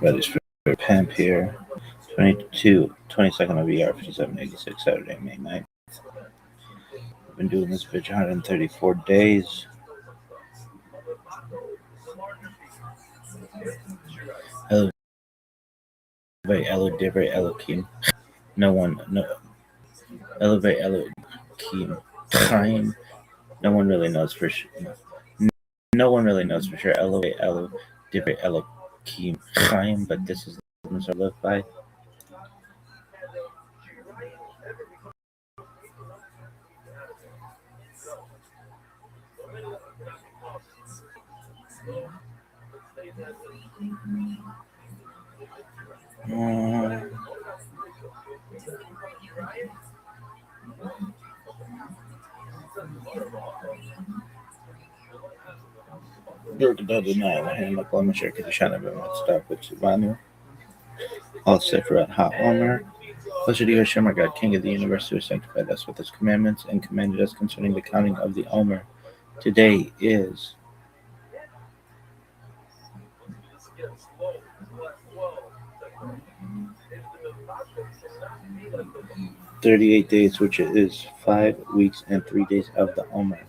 Ready for Pimp here. 22nd of ER 5786, Saturday, May 9th. I've been doing this bitch 134 days. Elevate Divrei Elohim. No Elevate Elohim. Chaim. No one really knows for sure. No one really knows for sure. Elevate Divrei Elohim. Chaim, but this is the ones I live by. All Sephirot HaOmer. Blessed are you, Hashem, our God, King of the universe, who has sanctified us with his commandments and commanded us concerning the counting of the Omer. Today is $38 days, which is 5 weeks and 3 days of the Omer.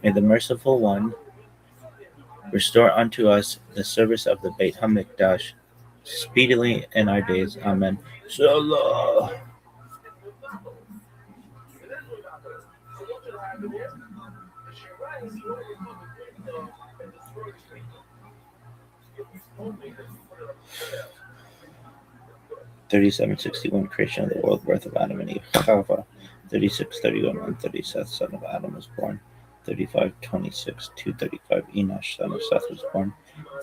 May the merciful one restore unto us the service of the Beit HaMikdash speedily in our days. Amen. Salah. $37.61 creation of the world, birth of Adam and Eve. Chava. 36:31 on 37th son of Adam was born. 35:26 2:35 Enosh son of Seth was born.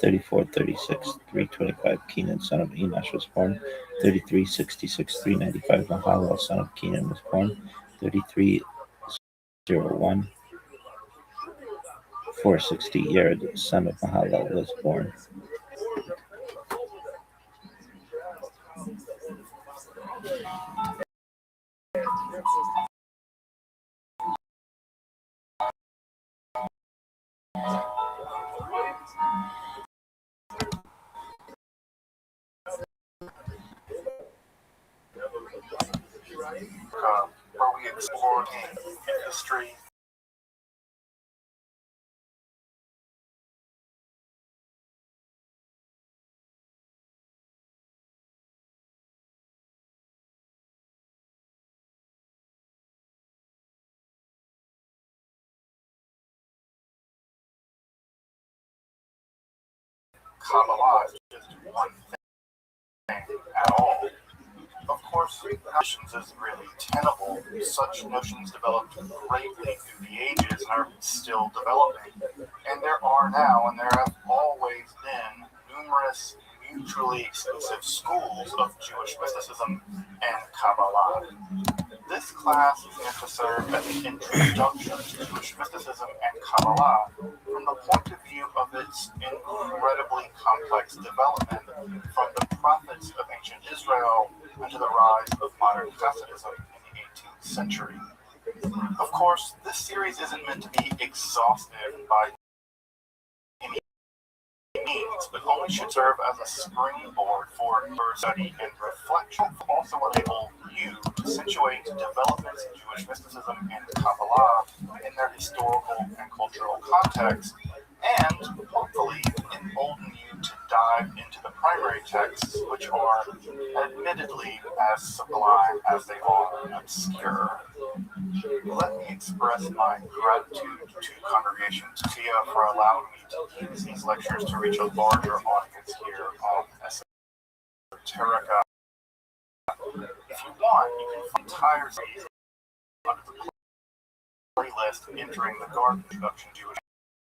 34:36 3:25 Kenan son of Enosh was born. 33:66 3:95 Mahalalel son of Kenan was born. 33:01 4:60 Yared son of Mahalalel was born. Where we explore the history Kabbalah is just one thing at all. Of course, notions isn't really tenable. Such notions developed greatly through the ages and are still developing. And there are now, and there have always been, numerous mutually exclusive schools of Jewish mysticism and Kabbalah. This class is meant to serve as an introduction to Jewish mysticism and Kabbalah from the point of view of its incredibly complex development from the prophets of ancient Israel and to the rise of modern Hasidism in the 18th century. Of course, this series isn't meant to be exhaustive by any means, but only should serve as a springboard for study and reflection. Also enable you to situate developments in Jewish mysticism and Kabbalah in their historical and cultural context, and hopefully embolden you to dive into the primary texts, which are admittedly as sublime as they are obscure. Let me express my gratitude to Congregation Sophia for allowing me to use these lectures to reach a larger audience here on Esoterica. If you want, you can find entire series under the playlist entering the Garden Introduction Jewish.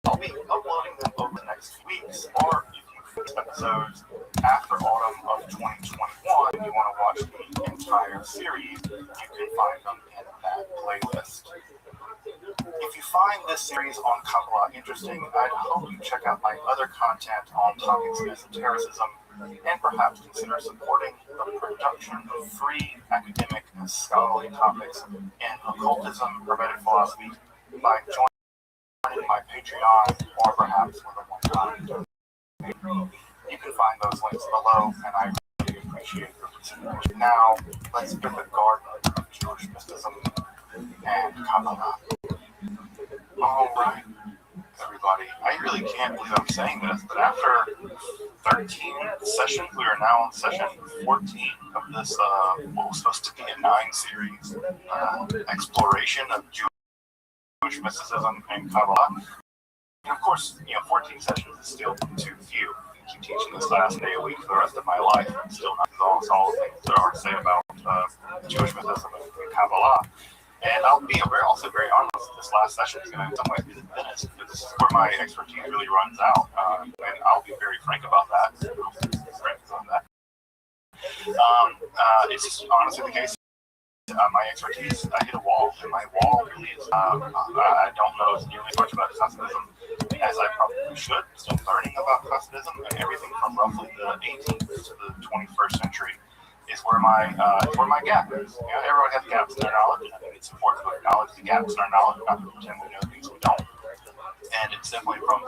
I'll be uploading them over the next few weeks, or if you fix episodes after autumn of 2021 and you want to watch the entire series, you can find them in that playlist. If you find this series on Kabbalah interesting, I'd hope you check out my other content on topics of esotericism and perhaps consider supporting the production of free academic and scholarly topics in occultism, hermetic philosophy by joining my Patreon or perhaps with a one-time donation. You can find those links below, and I really appreciate your consideration. Now, let's get the garden of Jewish mysticism and Kabbalah. All right, everybody. I really can't believe I'm saying this, but after 13 sessions, we are now on session 14 of this, what was supposed to be a 9-series exploration of Jewish mysticism and Kabbalah. And of course, 14 sessions is still too few. I keep teaching this last day a week for the rest of my life, and still not exhaust all the things there are to say about Jewish mysticism and Kabbalah. And I'll be also very honest, this last session is going to in some ways be the thinnest, because this is where my expertise really runs out. And I'll be very frank about that. It's just honestly the case. My expertise, I hit a wall, and my wall really is, I don't know as nearly as much about Hasidism as I probably should. Still learning about Hasidism, and everything from roughly the 18th to the 21st century is where my gap is. Everyone has gaps in their knowledge, and I think it's important to acknowledge the gaps in our knowledge, not to pretend we know things we don't. And it's definitely from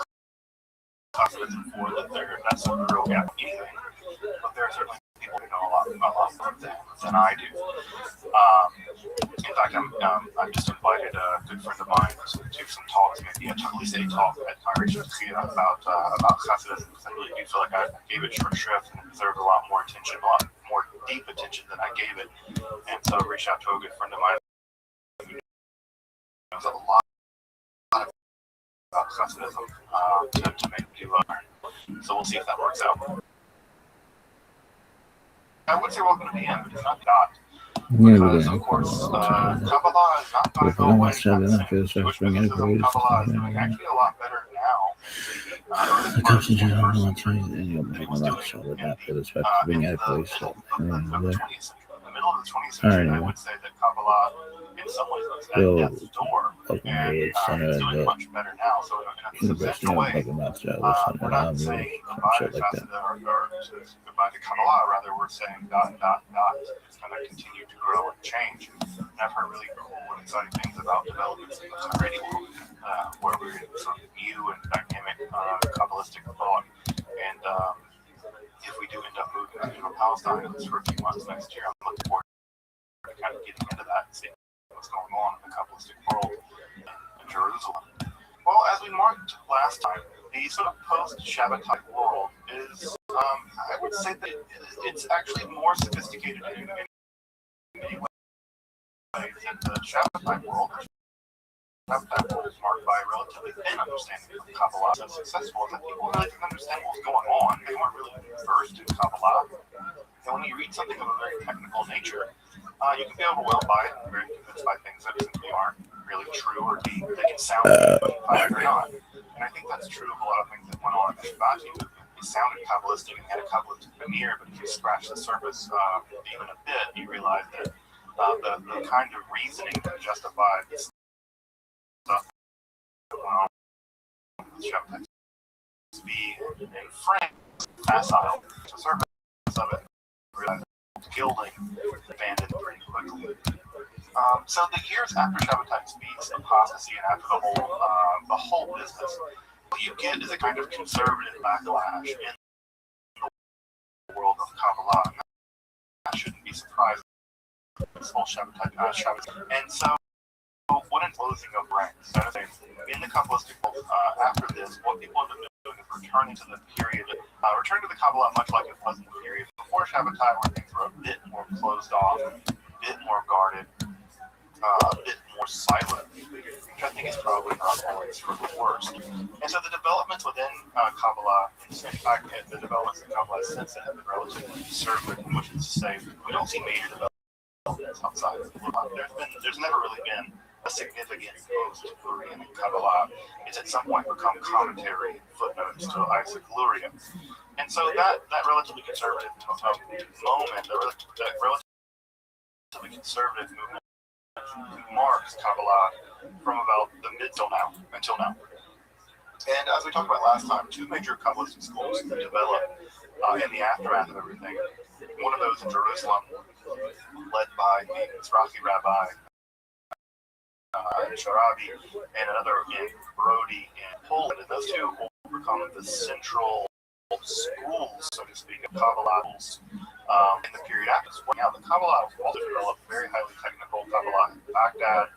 Hasidism for that that's a real gap in anything. But there are certainly people who know a lot more than I do. In fact, I've just invited a good friend of mine to do some talks, maybe at least a talk at Congregation about Hasidism, because I really do feel like I gave it short shrift and it deserved a lot more attention, a lot more deep attention than I gave it. And so I reached out to a good friend of mine who knows a lot about Hasidism to make me learn. So we'll see if that works out. I would say welcome to the end, but it's not God. Because, of course, Kabbalah is not going to go away. Jewish mysticism, Kabbalah is doing actually a lot better now. The coach in general wants to you'll make a Rothschild with that for the respect to being at a place that in the middle of the 20th century, I would say that Kabbalah, in some ways, was at death's door. And it's doing much better now. So, in a substantial way, we're not saying goodbye to goodbye to Kabbalah. Rather, we're saying dot. It's going to continue to grow and change. And I've heard really cool and exciting things about developments in the Haredi world, where we're in sort of new and dynamic Kabbalistic thought. And if we do end up moving to Palestine for a few months next year, I'm looking forward to kind of getting into that and seeing what's going on in the Kabbalistic world in Jerusalem. Well, as we marked last time, the sort of post-Shabbatite world is, I would say that it's actually more sophisticated in many ways than the Shabbatite world. That world is marked by a relatively thin understanding of Kabbalah. So successful is that people really didn't understand what was going on. They weren't really versed in Kabbalah. And when you read something of a very technical nature, you can be overwhelmed by it and very convinced by things that simply aren't really true or deep. They can sound deep, but they're not. And I think that's true of a lot of things that went on in the Shabbat. It sounded Kabbalistic and had a Kabbalistic veneer, but if you scratch the surface even a bit, you realize that the kind of reasoning that justified this stuff that went on with Shabbat to be in frame, facile, to the surface of it, realize gilding abandoned pretty quickly. So the years after Shabbatite speaks apostasy and after the whole business, what you get is a kind of conservative backlash in the world of Kabbalah. That shouldn't be surprising. This whole Shabbatite. And so, what in closing of ranks? In the Kabbalistic world, after this, what people have been doing is returning to the period, returning to the Kabbalah much like it was in the period before Shabbatai, where things were a bit more closed off, a bit more guarded, a bit more silent, which I think is probably not always for the worst. And so the developments within Kabbalah, in fact, the developments in Kabbalah since then have been relatively conservative, which is to say, we don't see major developments outside of there's never really been a significant post-Luria in Kabbalah. It's at some point become commentary footnotes to Isaac Luria. And so that relatively conservative moment, that relatively conservative movement marks Kabbalah from about the mid until now. And as we talked about last time, two major Kabbalistic schools developed in the aftermath of everything. One of those in Jerusalem, led by the Mizrahi Rabbi Rabbi, and another in Brody in Poland. And those two will become the central schools, so to speak, of Kabbalah in the period after this. Now, the Kabbalah also developed very highly technical Kabbalah in Baghdad,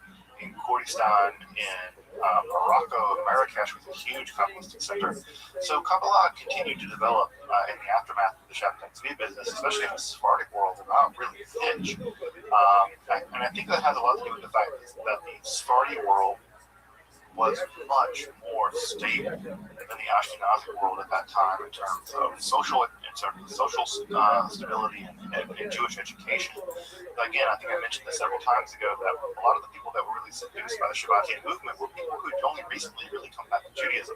in Kurdistan, in Morocco, Marrakesh was a huge Kabbalistic center. So Kabbalah continued to develop in the aftermath of the Shabtai Tzvi business, especially in the Sephardic world, about really pitch. And I think that has a lot to do with the fact that the Sephardi world was much more stable than the Ashkenazi world at that time in terms of social stability and Jewish education. But again, I think I mentioned this several times ago that a lot of the people that were really seduced by the Shabbatian movement were people who had only recently really come back to Judaism.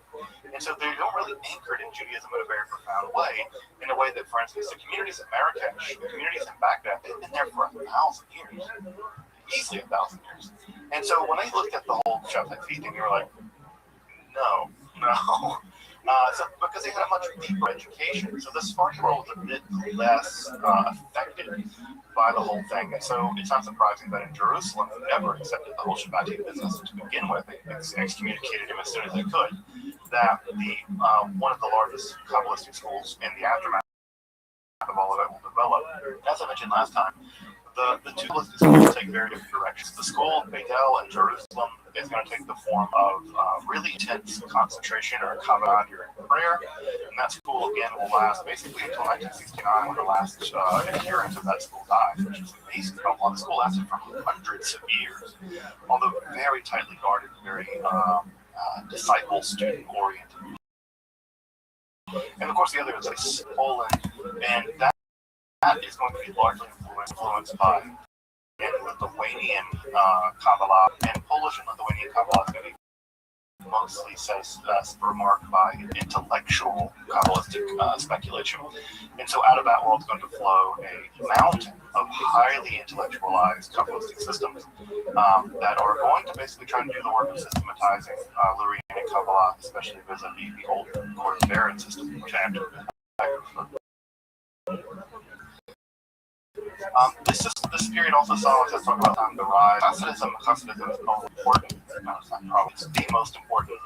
And so they don't really anchored in Judaism in a very profound way, in a way that, for instance, the communities in Marrakesh, the communities in Baghdad, they've been there for 1,000 years. Easily 1,000 years. And so when they looked at the whole Shabtai Tzvi thing, they were like, no. So because they had a much deeper education. So the Sephardi world was a bit less affected by the whole thing. And so it's not surprising that in Jerusalem, they never accepted the whole Shabbat business to begin with. They excommunicated him as soon as they could. That the one of the largest Kabbalistic schools in the aftermath of all of it will develop. As I mentioned last time, the two schools take very different directions. The school of Beitel in Jerusalem is going to take the form of really intense concentration or Kabbalah during prayer. And that school, again, will last basically until 1969, when the last adherent of that school died, which is amazing. The school lasted for hundreds of years, although very tightly guarded, very disciple, student-oriented. And of course, the other is Poland, and that is going to be largely influenced by Lithuanian Kabbalah, and Polish and Lithuanian Kabbalah is going to be mostly remarked by intellectual Kabbalistic speculation. And so out of that world is going to flow a mountain of highly intellectualized Kabbalistic systems that are going to basically try to do the work of systematizing Lurianic Kabbalah, especially vis-a-vis the old Baron system, which I have to this period also saw, as I talked about, the rise. Hasidism is probably important. It's not probably the most important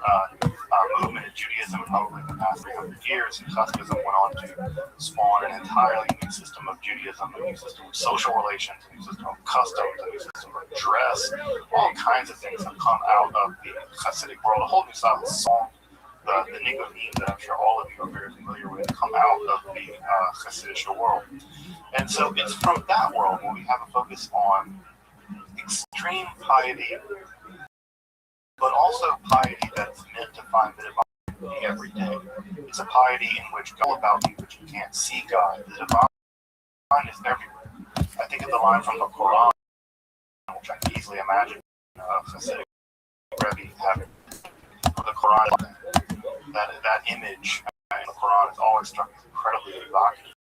movement in Judaism probably in the past 300 years. And Hasidism went on to spawn an entirely new system of Judaism, a new system of social relations, a new system of customs, a new system of dress. All kinds of things have come out of the Hasidic world. A whole new style of song. The Nigonim that I'm sure all of you are very familiar with come out of the Hasidic world. And so it's from that world where we have a focus on extreme piety, but also piety that's meant to find the divine every day. It's a piety in which God about you, but you can't see God. The divine is everywhere. I think of the line from the Quran, which I can easily imagine Hasidic Rabbi having the Quran. That image in the Quran has always struck me as incredibly evocative.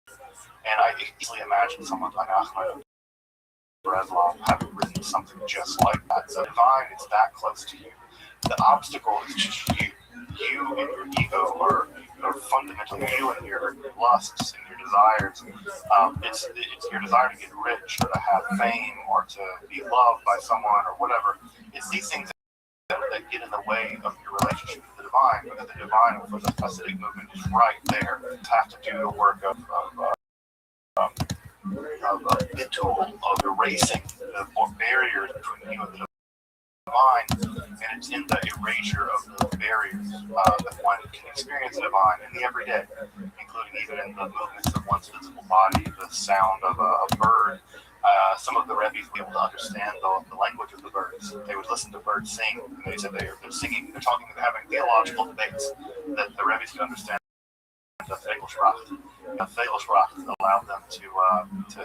And I can easily imagine someone like Ahmed Breslov having written something just like that. So divine is that close to you. The obstacle is just you. You and your ego are fundamentally you and your lusts and your desires. It's your desire to get rich or to have fame or to be loved by someone or whatever. It's these things that get in the way of your relationship with the divine, because the divine for the Hasidic movement is right there. You have to do the work of erasing the barriers between you and the divine, and it's in the erasure of the barriers that one can experience the divine in the everyday, including even in the movements of one's physical body, the sound of a bird. Some of the Rebbe's were able to understand the language of the birds. They would listen to birds sing, and they said they're singing, they're talking, they're having theological debates that the Rebbe's could understand. The Fegelschracht allowed them to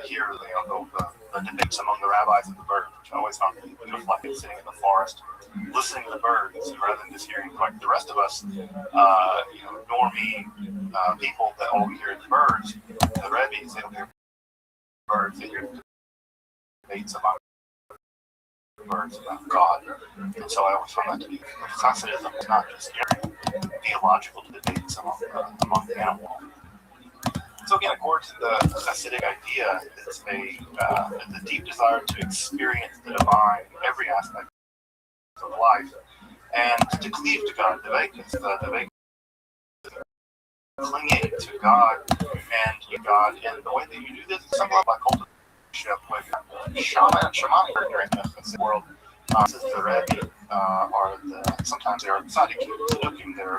hear the debates among the rabbis of the birds, which I always found beautiful, like sitting in the forest, listening to the birds, rather than just hearing like the rest of us, normie people that all we hear is the birds. The Rebbe's, they don't hear birds, they hear debates about birds about God. And so I always found that to be Hasidism is not just theological debates among the animal. So again, according to the Hasidic idea, it's a deep desire to experience the divine in every aspect of life and to cleave to God. The Vekas clinging to God and God. And the way that you do this is somewhat by cultivation with shamanic characters in the world. This is the Rebbe, sometimes they are tzaddikim, tzaddukim, they're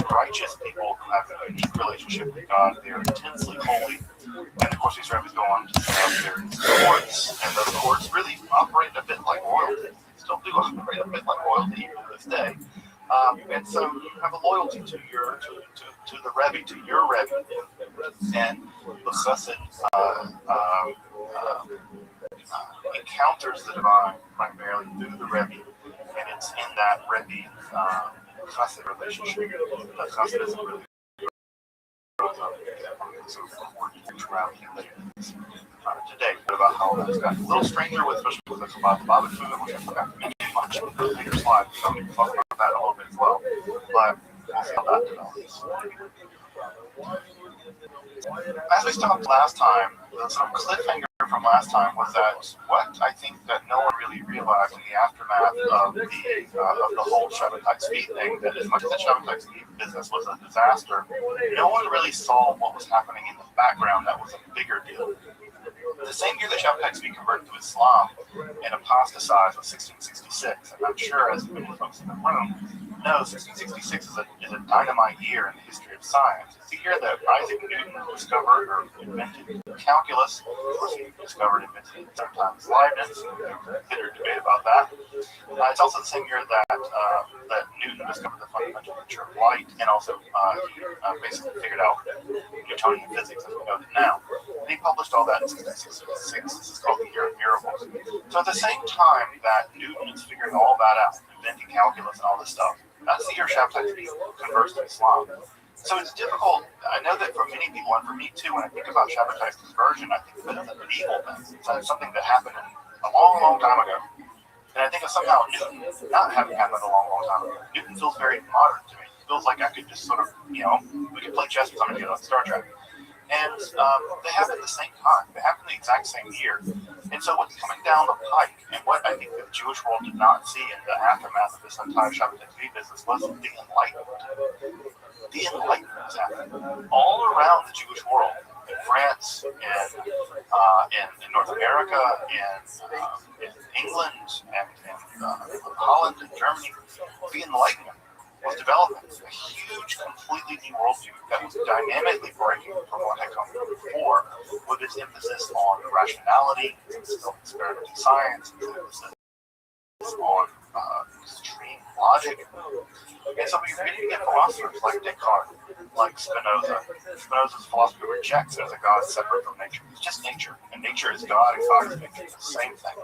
righteous people who have a unique relationship with God. They are intensely holy. And of course, these Rebbe's go on to set up their courts, and those courts really operate a bit like royalty. They still do operate a bit like royalty even to this day. And so you have a loyalty to the Rebbe, to your Rebbe, and the chassid encounters the divine primarily through the Rebbe, and it's in that Rebbe chassid relationship that chassidism really grows up sort of core spirituality today. About how that's gotten a little stranger, especially with the Chabad movement, which I forgot to mention much in the later slide, so we can talk about that a little bit as well. But we'll see how that develops. As we stopped last time, the sort of cliffhanger from last time was that what I think that no one really realized in the aftermath of the whole Shabbatai Tzvi thing, that as much as the Shabbatai Tzvi business was a disaster, no one really saw what was happening in the background that was a bigger deal. The same year that Shabbatai Tzvi converted to Islam and apostatized was 1666, and I'm sure as many folks in the room know, 1666 is a dynamite year in the history of science. It's the year that Isaac Newton discovered or invented calculus. Of course, he discovered and invented sometimes Leibniz, and there's a bitter debate about that. It's also the same year that Newton discovered the fundamental nature of light, and also he basically figured out Newtonian physics as we know it now. And he published all that in 1666. This is called the Year of Miracles. So at the same time that Newton is figuring all that out, inventing calculus and all this stuff, that's the year Shabbatai Tzvi converts to Islam. So it's difficult. I know that for many people, and for me too, when I think about Shabbatai's conversion, I think of it as a medieval event. It's something that happened a long, long time ago. And I think of somehow Newton not having happened a long, long time ago. Newton feels very modern to me. It feels like I could just sort of, we could play chess with somebody on Star Trek. And they happen at the same time. They happen the exact same year. And so what's coming down the pike, and what I think the Jewish world did not see in the aftermath of this entire Shabbatai Tzvi business, was the Enlightenment. The Enlightenment is happening all around the Jewish world, in France, in North America, in England, and in Holland and Germany. The Enlightenment was developing a huge, completely new worldview that was dynamically breaking from what had come before, with its emphasis on rationality, its emphasis on experimental science, its emphasis on extreme logic. And so we're beginning to get philosophers like Descartes, like Spinoza. Spinoza's philosophy rejects there's a God separate from nature. It's just nature, and nature is God, and God is nature. It's the same thing.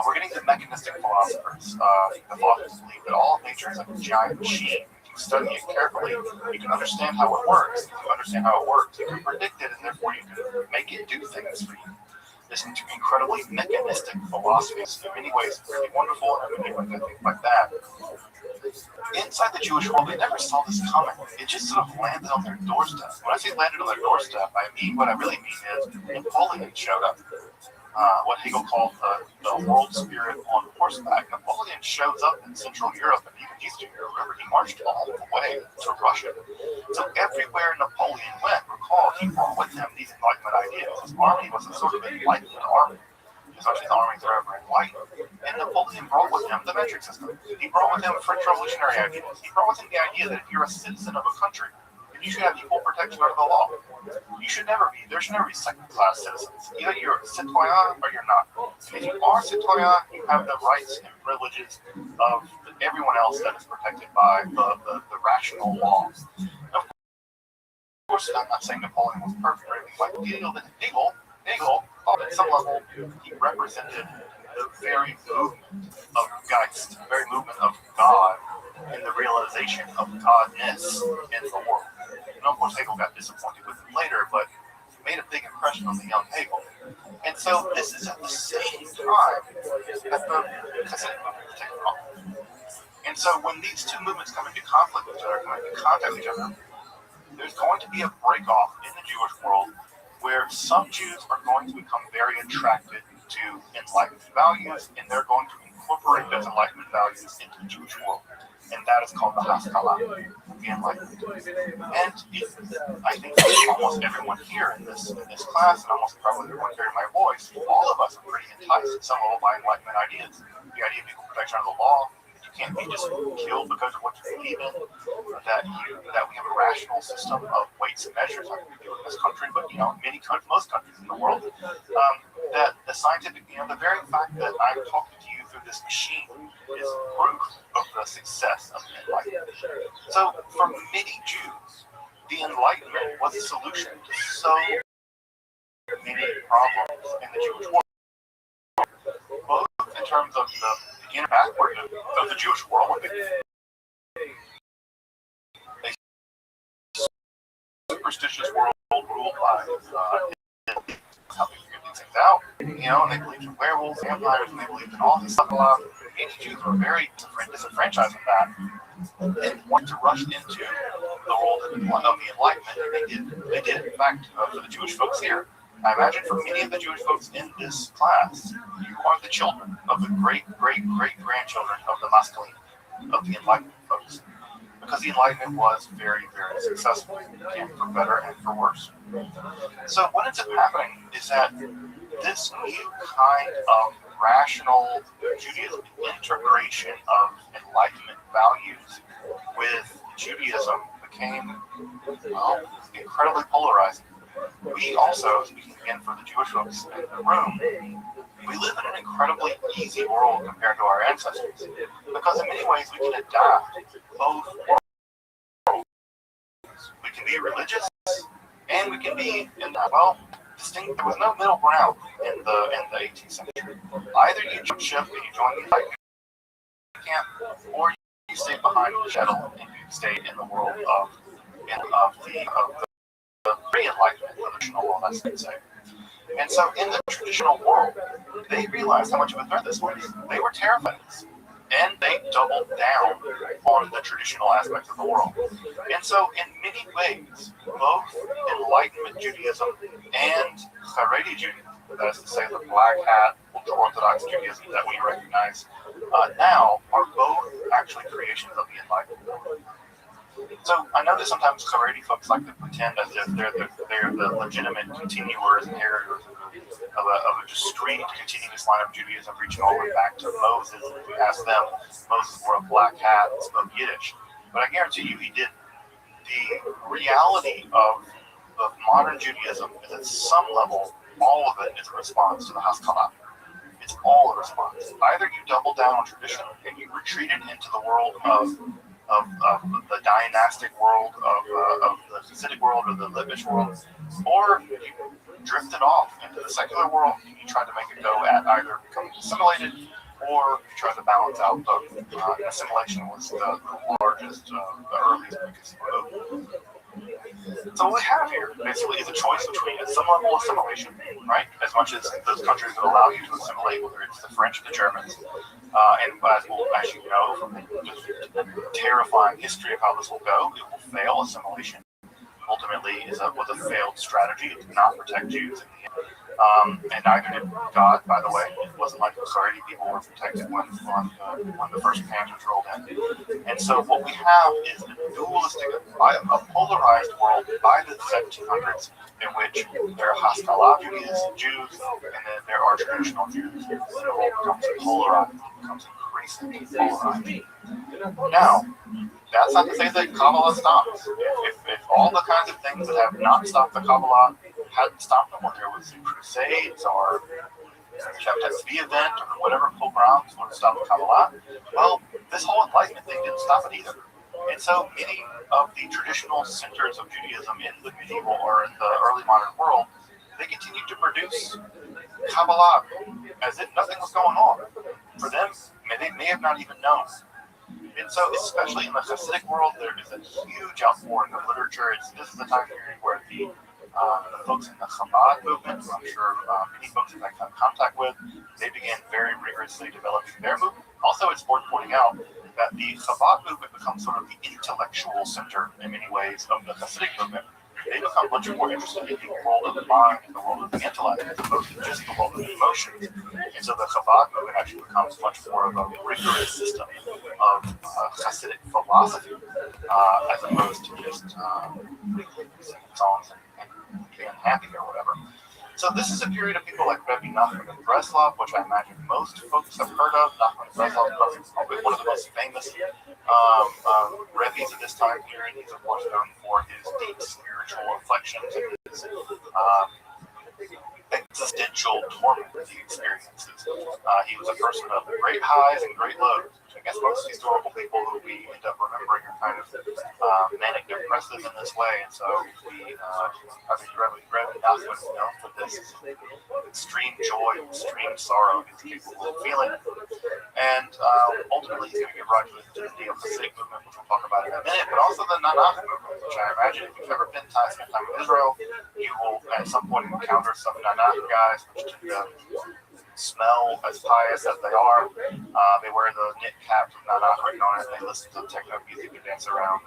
We're getting to mechanistic philosophers. The philosophers believe that all of nature is like a giant machine. If you study it carefully, you can understand how it works. If you understand how it works, you can predict it, and therefore you can make it do things for you. This incredibly mechanistic philosophy is in many ways really wonderful, and in many ways I think like that. Inside the Jewish world, they never saw this coming. It just sort of landed on their doorstep. When I say landed on their doorstep, what I really mean is Napoleon showed up. What Hegel called the world spirit on horseback. Napoleon shows up in Central Europe and even Eastern Europe. Remember, he marched all the way to Russia. So everywhere Napoleon went, recall, he brought with him these Enlightenment ideas. His army was a sort of Enlightenment army. Especially the armies are ever enlightened. And Napoleon brought with him the metric system. He brought with him French revolutionary ideas. He brought with him the idea that if you're a citizen of a country, then you should have equal protection under the law. There should never be second-class citizens. Either you're a citoyen or you're not. And if you are a citoyen, you have the rights and privileges of everyone else that is protected by the rational laws. Of course, I'm not saying Napoleon was perfect or anything like Hegel, at some level, he represented the very movement of Geist, the very movement of God, in the realization of Godness in the world. And of course, Hegel got disappointed with it later, but made a big impression on the young Hegel. And so this is at the same time that the Hasidic movement was taking off. And so when these two movements come into conflict with each other, come into contact with each other, there's going to be a break-off in the Jewish world where some Jews are going to become very attracted to Enlightenment values, and they're going to incorporate those Enlightenment values into the Jewish world. and that is called the Haskalah, the Enlightenment. And I think almost everyone here in this class, and almost probably everyone hearing my voice, all of us are pretty enticed at some level by Enlightenment ideas. The idea of equal protection under the law, you can't be just killed because of what you believe in, that we have a rational system of weights and measures, like we do in this country, but most countries in the world, that the scientific, the very fact that I'm talking to you through this machine is proof of the success of the Enlightenment. So for many Jews, the Enlightenment was a solution to so many problems in the Jewish world, both in terms of the inner backward of the Jewish world, when they superstitious world ruled by how they figure these things out, and they believed in werewolves, vampires, and they believed in all this stuff. Many Jews were very disenfranchised with that, and wanted to rush into the world of the Enlightenment, and they did. In fact, for the Jewish folks here, I imagine for many of the Jewish folks in this class, you are the children of the great-great-great-grandchildren of the masculine, of the Enlightenment folks. Because the Enlightenment was very, very successful, and for better and for worse. So what ends up happening is that this new kind of rational Judaism, integration of Enlightenment values with Judaism became, incredibly polarizing. We also, speaking again for the Jewish folks in the room, we live in an incredibly easy world compared to our ancestors, because in many ways we can adapt both worlds. We can be religious, and we can be distinct. There was no middle ground in the 18th century. Either you jump ship and you join the Enlightenment camp, or you stay behind the shuttle and you stay in the world of the pre-Enlightenment, the traditional world, I should say. And so in the traditional world, they realized how much of a threat this was. They were terrified of this. And they doubled down on the traditional aspects of the world. And so in many ways, both Enlightenment Judaism and Haredi Judaism, that is to say the black hat, ultra-Orthodox Judaism that we recognize now, are both actually creations of the Enlightenment. So I know that sometimes Haredi folks like to pretend as if they're the legitimate continuers and inheritors of a discrete, continuous line of Judaism reaching all the way back to Moses. If you ask them, Moses wore a black hat and spoke Yiddish. But I guarantee you he didn't. The reality of modern Judaism is at some level, all of it is a response to the Haskalah. It's all a response. Either you double down on tradition and you retreat it into the world of the dynastic world, of the Hasidic world, or the Lubavitch world, or you drifted off into the secular world and you tried to make it go at either becoming assimilated or you tried to balance out both. Assimilation was the largest, the earliest, biggest move. So what we have here basically is a choice between some level of assimilation, right? As much as those countries would allow you to assimilate, whether it's the French or the Germans, and as you know from the terrifying history of how this will go, it will fail. Assimilation ultimately was a failed strategy. It did not protect Jews in the end. And neither did God, by the way. It wasn't like the Haredi people were protected when the first Panthers rolled in. And so what we have is a dualistic, a polarized world by the 1700s, in which there are Haskalah Jews, and then there are traditional Jews. The world becomes polarized. It becomes increasingly polarized. Now, that's not to say that Kabbalah stops. If all the kinds of things that have not stopped the Kabbalah hadn't stopped them, whether it was the Crusades or the Tzvi event or whatever pogroms would have stopped the Kabbalah, well, this whole Enlightenment thing didn't stop it either. And so many of the traditional centers of Judaism in the medieval or in the early modern world, they continued to produce Kabbalah as if nothing was going on. For them, they may have not even known. And so, especially in the Hasidic world, there is a huge outpouring of literature. This is the time period where the folks in the Chabad movement, who I'm sure many folks have come in contact with, they began very rigorously developing their movement. Also, it's worth pointing out that the Chabad movement becomes sort of the intellectual center in many ways of the Hasidic movement. They become much more interested in the world of the mind and the world of the intellect as opposed to just the world of the emotions. And so the Chabad movement actually becomes much more of a rigorous system of Hasidic philosophy, as opposed to just singing songs and being happy or whatever. So this is a period of people like Rabbi Nachman of Breslov, which I imagine most folks have heard of. Nachman of Breslov is probably one of the most famous rabbis of this time period. He's of course known for his deep spiritual reflections and his existential torment that he experiences. He was a person of great highs and great lows. I guess most historical people who we end up remembering are kind of manic depressive in this way, and so I think Rabbi Rothschild was known for this extreme joy, extreme sorrow he's capable of feeling. And ultimately he's going to give rise to the Hasidic movement, which we'll talk about in a minute, but also the Nanach movement, which I imagine if you've ever been to spend time in Israel, you will at some point encounter some Nanach guys, which tend to smell as pious as they are. They wear the knit cap from Nanach on it, they listen to techno music and dance around.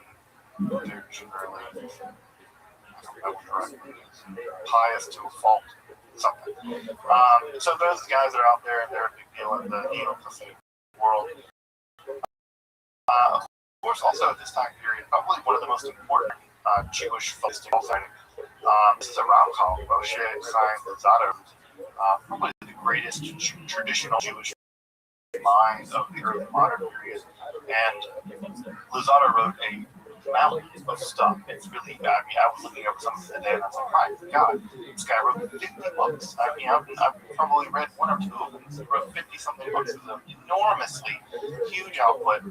They're generally, I don't know what pious to a fault, something. So those guys are out there, and they're a big deal in the neo-Hasidic world. Of course, also at this time period, probably one of the most important Jewish festivals. This is a rom called Moshe Chaim Luzzatto, probably the greatest traditional Jewish mind of the early modern period. And Luzzatto wrote a mountain of stuff. It's really, I was looking over some of it today and I was like, my God, this guy wrote 50 books. I've probably read one or two of them. He wrote 50 something books. It's an enormously huge output.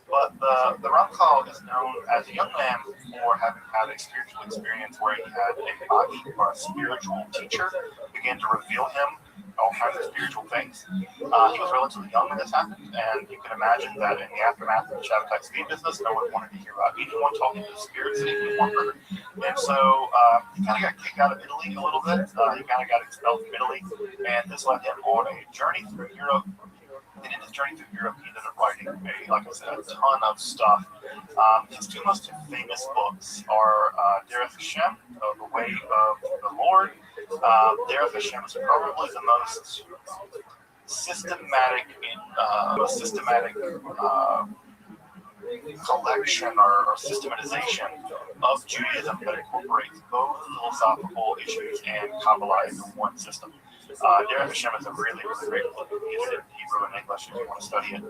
But the Ramchal is known as a young man for having had a spiritual experience where he had a magi, or a spiritual teacher, begin to reveal him all kinds of spiritual things. He was relatively young when this happened, and you can imagine that in the aftermath of the Shabbatai Tzvi business, no one wanted to hear about anyone talking to the spirits anymore. And so he kind of got kicked out of Italy a little bit. He kind of got expelled from Italy, and this led him on a journey through Europe. And in his journey through Europe, he ended up writing, like I said, a ton of stuff. His two most famous books are Derech Hashem, The Way of the Lord. Derech Hashem is probably the most systematic collection or systematization of Judaism that incorporates both philosophical issues and Kabbalah into one system. Derech Hashem is a really, really great book. It's in Hebrew and English if you want to study it.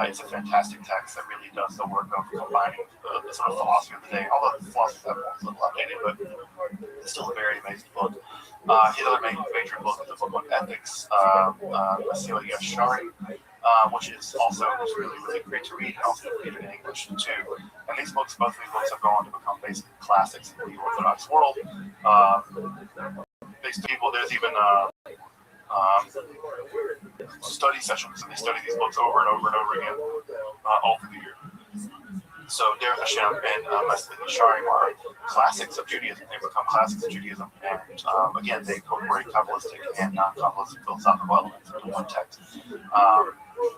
It's a fantastic text that really does the work of combining the sort of philosophy of the day. Although the philosophy of that one is a little outdated, but it's still a very amazing book. His other major book is a book on ethics, Masila Yashari, which is also really, really great to read and also read in English too. And both of these books have gone on to become basic classics in the Orthodox world. There's even study sessions, and they study these books over and over and over again all through the year. So Derech Hashem and Masila Yasharim are classics of Judaism. They become classics of Judaism, and again, they incorporate Kabbalistic and non-Kabbalistic philosophical elements into one text.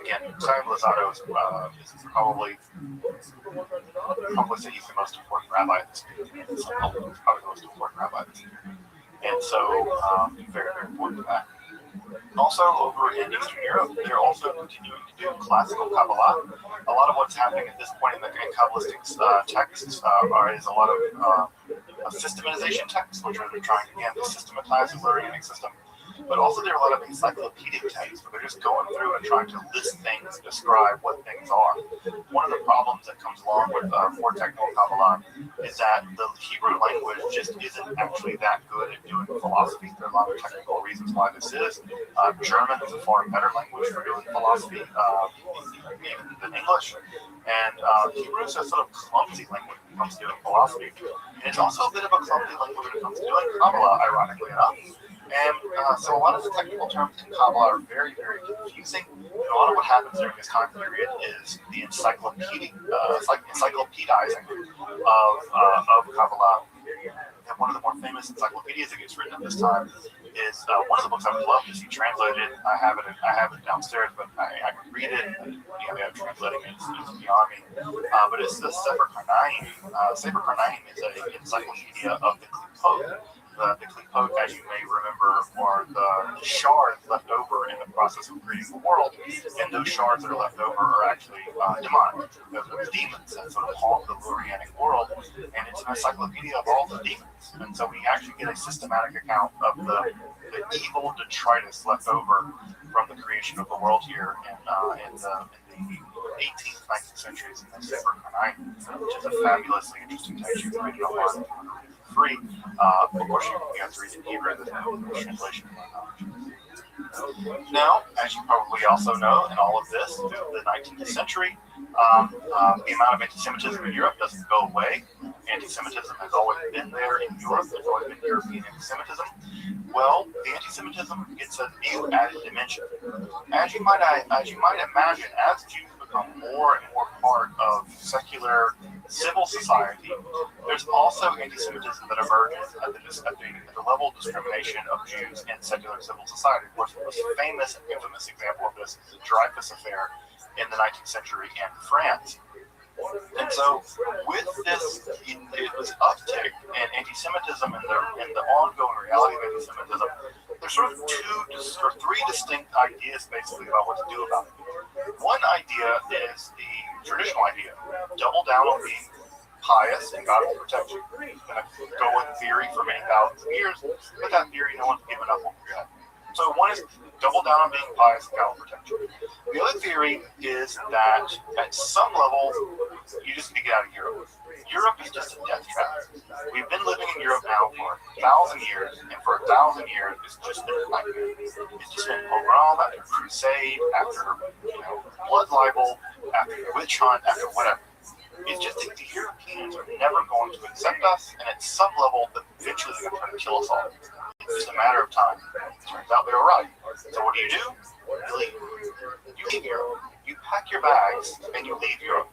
Again, Chaim Luzzatto is probably say he's the most important rabbi of this period. He's probably the most important rabbi of this period. And so, very, very important to that. Also, over in Eastern Europe, they're also continuing to do classical Kabbalah. A lot of what's happening at this point in the Kabbalistic texts is a lot of systematization texts, which are trying again to systematize the learning system. But also there are a lot of encyclopedic texts where they're just going through and trying to list things, describe what things are. One of the problems that comes along with more technical Kabbalah is that the Hebrew language just isn't actually that good at doing philosophy. There are a lot of technical reasons why this is. German is a far better language for doing philosophy, even than English. And Hebrew is a sort of clumsy language when it comes to doing philosophy. And it's also a bit of a clumsy language when it comes to doing Kabbalah, ironically enough. And so a lot of the technical terms in Kabbalah are very, very confusing. And a lot of what happens during this time period is the encyclopedizing of Kabbalah. And one of the more famous encyclopedias that gets written at this time is one of the books I would love to see translated. I have it downstairs, but I can read it. They have translating it. It's beyond me. But it's the Sefer Karnaim. Sefer Karnaim is an encyclopedia of the Klipot. The klipot, as you may remember, are the shards left over in the process of creating the world, and those shards that are left over are actually demonic. Those are demons that sort of haunt the Lurianic world, and it's an encyclopedia of all the demons. And so we actually get a systematic account of the evil detritus left over from the creation of the world here in the 18th, 19th centuries in the Sefer Kanai, which is a fabulously interesting text. You can read it online for free. Of course, you have to read it in Hebrew, there's no translation. Now, as you probably also know, in all of this, through the 19th century, the amount of anti-Semitism in Europe doesn't go away. Anti-Semitism has always been there in Europe. There's always been European anti-Semitism. Well, the anti-Semitism gets a new added dimension. As you might imagine, as Jews become more and more part of secular civil society, there's also anti-Semitism that emerges at the level of discrimination of Jews in secular civil society. Of course, the most famous and infamous example of this is the Dreyfus Affair in the 19th century in France. And so, with this, it was uptick in anti-Semitism and the ongoing reality of anti-Semitism. There's sort of three distinct ideas, basically, about what to do about it. One idea is the traditional idea: double down on being pious, and God will protect you. It's going to go in theory for many thousands of years, but that theory no one's given up on yet. So one is double down on being pious, and God will protect you. The other theory is that at some level, you just need to get out of Europe. Europe is just a death trap. We've been living in Europe now for 1,000 years, and for 1,000 years, it's just been like it's just been pogrom after crusade, after blood libel, after witch hunt, after whatever. It's just that the Europeans are never going to accept us, and at some level, eventually they're going to try to kill us all. It's just a matter of time. It turns out they were right. So what do? You leave. You leave Europe. You pack your bags and you leave Europe.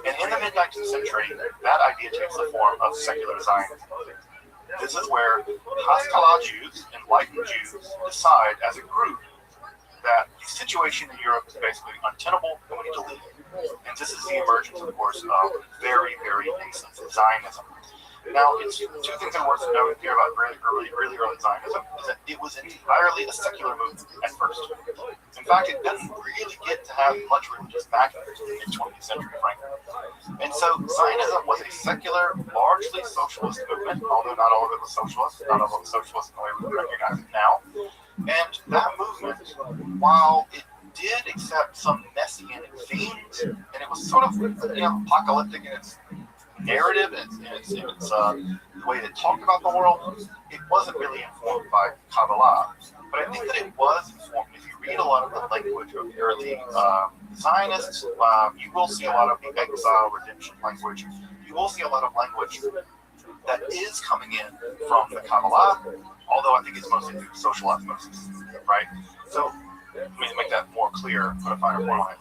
And in the mid-19th century, that idea takes the form of secular Zionism. This is where Haskalah Jews, enlightened Jews, decide as a group that the situation in Europe is basically untenable and we need to leave. And this is the emergence, of course, of very, very nascent Zionism. Now, it's two things that are worth noting here about really early Zionism is that it was entirely a secular movement at first. In fact, it didn't really get to have much religious backing until the mid-20th century, frankly. And so Zionism was a secular, largely socialist movement, although not all of it was socialist, not all of it was socialist in the way we recognize it now. And that movement, while it did accept some messianic themes, and it was sort of apocalyptic in its narrative and the way it talked about the world, it wasn't really informed by Kabbalah. But I think that it was informed. If you read a lot of the language of the early Zionists, you will see a lot of the exile redemption language. You will see a lot of language that is coming in from the Kabbalah, although I think it's mostly through social osmosis, right? So, let me make that more clear, put a finer point on it.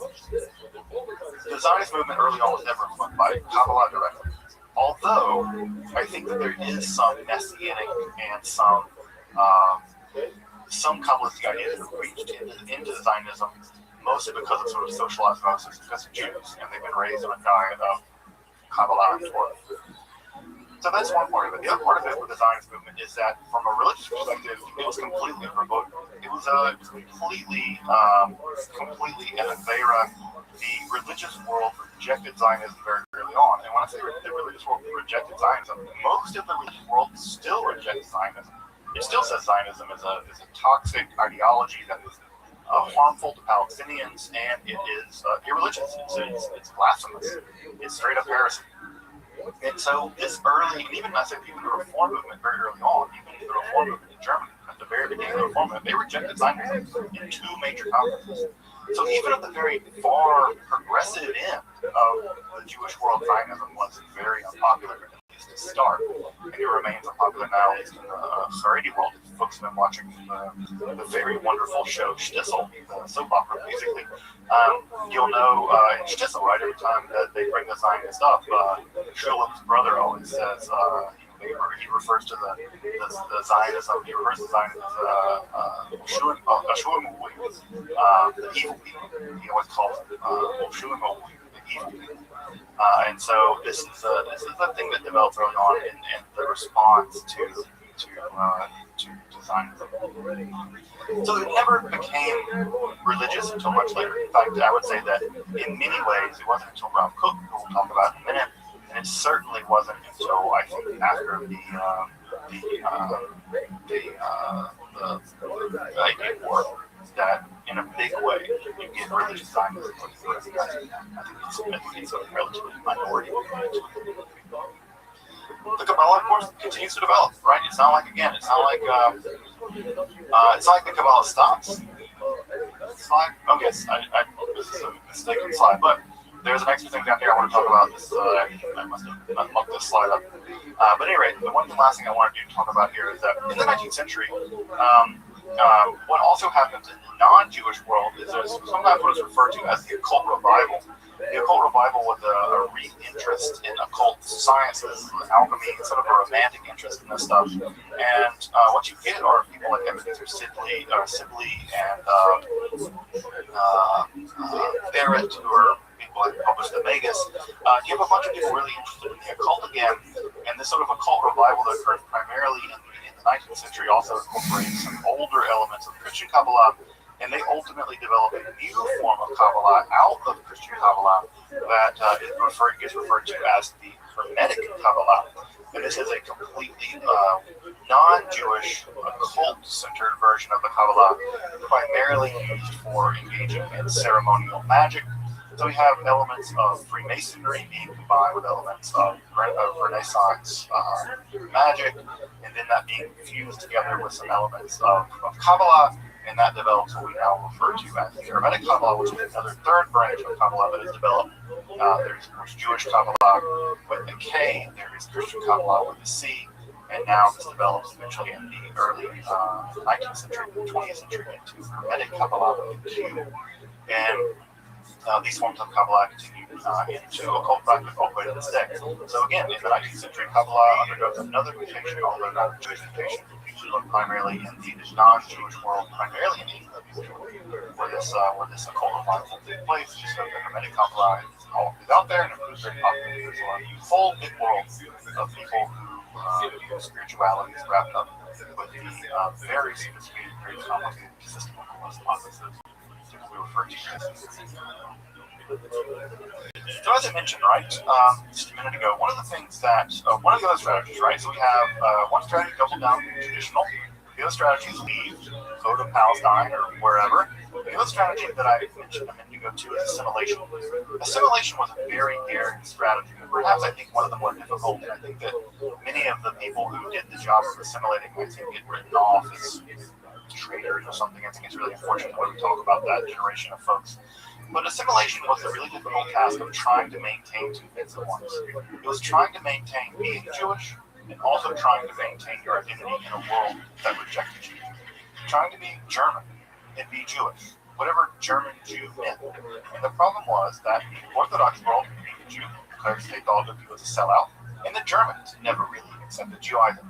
The Zionist movement early on was never influenced by Kabbalah directly. Although, I think that there is some messianic and some Kabbalistic ideas that have reached into Zionism, mostly because of sort of social osmosis, because of Jews, and they've been raised on a diet of Kabbalah and Torah. So that's one part of it. The other part of it with the Zionist movement is that, from a religious perspective, it was completely remote. It was completely in Avera. The religious world rejected Zionism very early on. And when I say the religious world rejected Zionism, most of the religious world still rejects Zionism. It still says Zionism is a toxic ideology that is harmful to Palestinians, and it is irreligious. It's blasphemous. It's straight up heresy. And so this early, and even I said even the Reform movement very early on, even the Reform movement in Germany, at the very beginning of the Reform movement, they rejected Zionism in two major conferences. So even at the very far progressive end of the Jewish world, Zionism was very unpopular, at least to start. And it remains unpopular now, at least in the Haredi world. If folks have been watching the very wonderful show Shtisel, the soap opera, basically, you'll know in Shtisel, right, every time that they bring the Zionist up, Shulam's brother always says, he refers to the Zionism, he refers to Zionism as Shulam, the evil people. He always calls it Shulam, the evil people. And so this is a thing that developed early on in the response to to design them. So it never became religious until much later. In fact, I would say that in many ways it wasn't until Ralph Cook, who we'll talk about in a minute, and it certainly wasn't until I think after the Iraq War that in a big way you get religious Zionism. I think it's a relatively minority movement. The Kabbalah, of course, continues to develop, right? It's not like the Kabbalah stops. Slide. Oh yes, this is a mistaken slide, but there's an extra thing down here I want to talk about. This I must have mucked this slide up. But anyway, the last thing I wanted to talk about here is that in the 19th century, what also happens in the non-Jewish world is there's sometimes what is referred to as the occult revival. The occult revival was a re-interest in occult sciences, alchemy, sort of a romantic interest in this stuff. And what you get are people like Ebenezer Sibley and Barrett, who are people who published the Magus. You have a bunch of people really interested in the occult again, and this sort of occult revival that occurred primarily in the 19th century also incorporates some older elements of Christian Kabbalah. And they ultimately develop a new form of Kabbalah out of Christian Kabbalah that gets referred to as the Hermetic Kabbalah. And this is a completely non-Jewish, occult-centered version of the Kabbalah, primarily used for engaging in ceremonial magic. So we have elements of Freemasonry being combined with elements of Renaissance magic, and then that being fused together with some elements of Kabbalah. And that develops what we now refer to as the Hermetic Kabbalah, which is another third branch of Kabbalah that is developed. There's, of course, Jewish Kabbalah with a K, there is Christian Kabbalah with a C, and now this develops eventually in the early 19th century, 20th century into Hermetic Kabbalah with a Q. And these forms of Kabbalah continue into occult practice all the way to this day. So again, in the 19th century, Kabbalah undergoes another mutation, although not a Jewish mutation. We look primarily in the non-Jewish world, primarily in England, where this occult revival takes place. So the Hermetic Kabbalah is out there and it proves very popular. There's a whole big world of people who spirituality is wrapped up with the very sophisticated, very complicated system of hypothesis. We refer to as. So as I mentioned, right, just a minute ago, one of the other strategies, right, so we have one strategy double down traditional, the other strategy is leave, go to Palestine or wherever. The other strategy that I mentioned a minute ago too is assimilation. Assimilation was a very daring strategy, and perhaps I think one of the more difficult, and I think that many of the people who did the job of assimilating, I think, get written off as traitors or something. I think it's really unfortunate when we talk about that generation of folks. But assimilation was a really difficult task of trying to maintain two things at once. It was trying to maintain being Jewish and also trying to maintain your identity in a world that rejected you. Trying to be German and be Jewish, whatever German Jew meant. And the problem was that the Orthodox world hated Jew because they thought that he was a sellout, and the Germans never really accepted Jew either.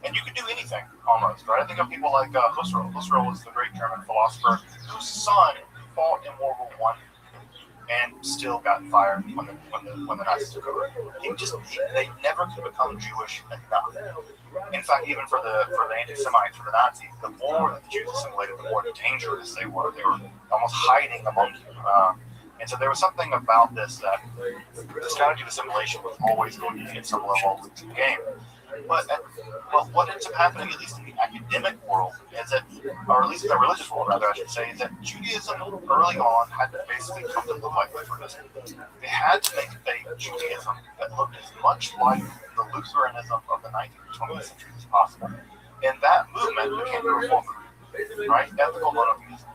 And you could do anything, almost, right? I think of people like Husserl. Husserl was the great German philosopher whose son fought in World War I and still got fired when the Nazis took over. They never could become Jewish enough. In fact, even for the anti-Semites, for the Nazis, the more that the Jews assimilated, the more dangerous they were. They were almost hiding among you. And so there was something about this that the strategy of assimilation was always going to be at some level of the game. But what ends up happening, at least in the academic world, is that, or at least in the religious world, rather, I should say, is that Judaism early on had to basically come to look like Lutheranism. They had to make a Judaism that looked as much like the Lutheranism of the 19th and 20th century as possible. And that movement became the Reform movement, right? Ethical monotheism.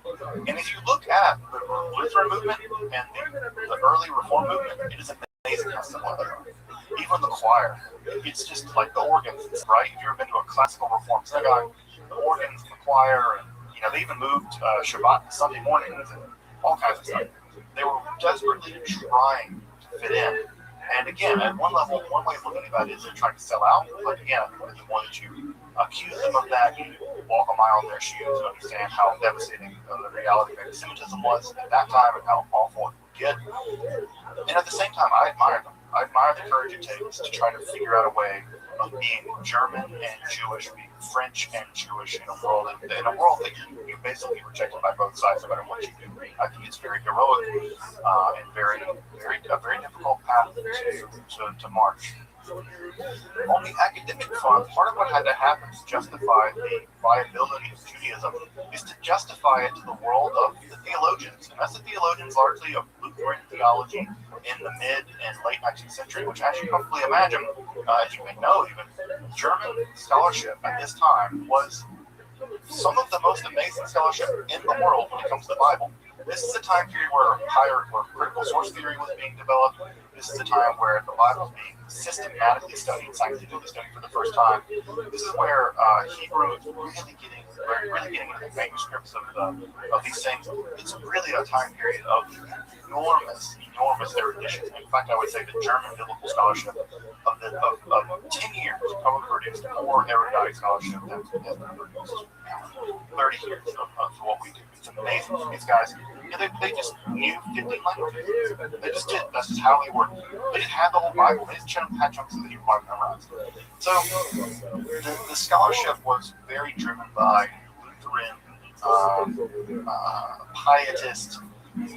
And if you look at the Lutheran movement and the early Reform movement, it is amazing how similar they are. Even the choir, it's just like the organs, right? If you've ever been to a classical Reform synagogue, the organs and the choir, and they even moved Shabbat to Sunday mornings and all kinds of stuff. They were desperately trying to fit in. And again, at one level, one way of looking at it is they're trying to sell out. But again, I think the more that you accuse them of that, you walk a mile in their shoes and understand how devastating the reality of anti-Semitism was at that time and how awful it would get. And at the same time, I admire them. I admire the courage it takes to try to figure out a way of being German and Jewish, being French and Jewish in a world that you basically rejected by both sides no matter what you do. I think it's very heroic and a very difficult path to march. On the academic front, part of what had to happen to justify the viability of Judaism is to justify it to the world of the theologians. And that's the theologians largely of Lutheran theology in the mid and late 19th century, which, as you probably imagine, as you may know even, German scholarship at this time was some of the most amazing scholarship in the world when it comes to the Bible. This is a time period where critical source theory was being developed. This is a time where the Bible is being systematically studied, scientifically studied for the first time. This is where Hebrew is really getting into the manuscripts of these things. It's really a time period of enormous erudition. In fact, I would say the German biblical scholarship of 10 years probably produced more erudite scholarship than has been produced 30 years of what we do. It's amazing. These guys, they just knew 15 languages. They just did. That's just how they worked. They didn't have the whole Bible. They just had chunks of the Hebrew Bible memorized. So the scholarship was very driven by Lutheran, pietist,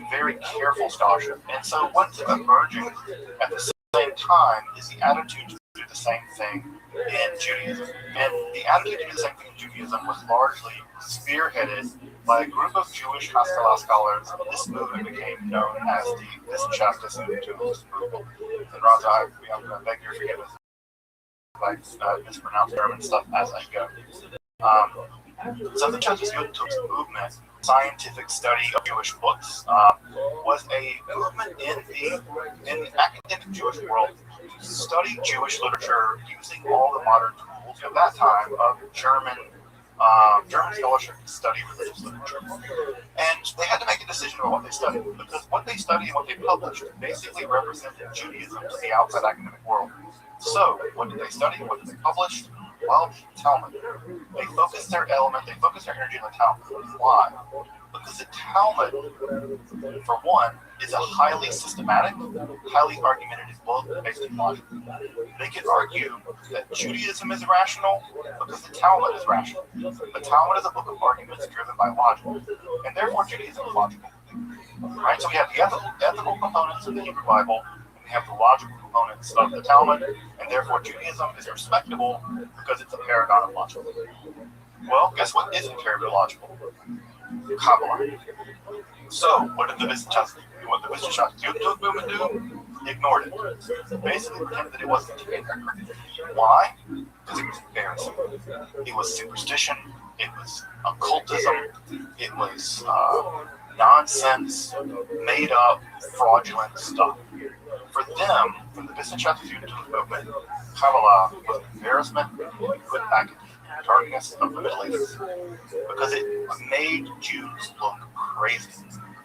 very careful scholarship. And so what's emerging at the same time is the attitude to do the same thing in Judaism. And the attitude to do the same thing in Judaism was largely spearheaded by a group of Jewish Haskalah scholars. This movement became known as the Wissenschaftliches movement. And Raza, I'm going to beg your forgiveness if I mispronounce German stuff as I go. So the Wissenschaftliches movement, scientific study of Jewish books, was a movement in the academic Jewish world to study Jewish literature using all the modern tools at that time of German scholarship to study religious literature. And they had to make a decision about what they studied, because what they studied and what they published basically represented Judaism to the outside academic world. So, what did they study? What did they publish? Well, Talmud. They focused their energy on the Talmud. Why? Because the Talmud, for one, is a highly systematic, highly argumentative book based in logic. They could argue that Judaism is irrational because the Talmud is rational. The Talmud is a book of arguments driven by logic, and therefore Judaism is logical. Right? So we have the ethical components of the Hebrew Bible, and we have the logical components of the Talmud, and therefore Judaism is respectable because it's a paragon of logic. Well, guess what isn't terribly logical? Kabbalah. So, what did the Wissenschaftliches movement do? Ignored it. Basically pretended that it wasn't there. Why? Because it was embarrassing. It was superstition. It was occultism. It was nonsense, made up, fraudulent stuff. For them, from the Wissenschaftliches movement, Kabbalah was an embarrassment and put back in the darkness of the Middle Ages because it made Jews look crazy.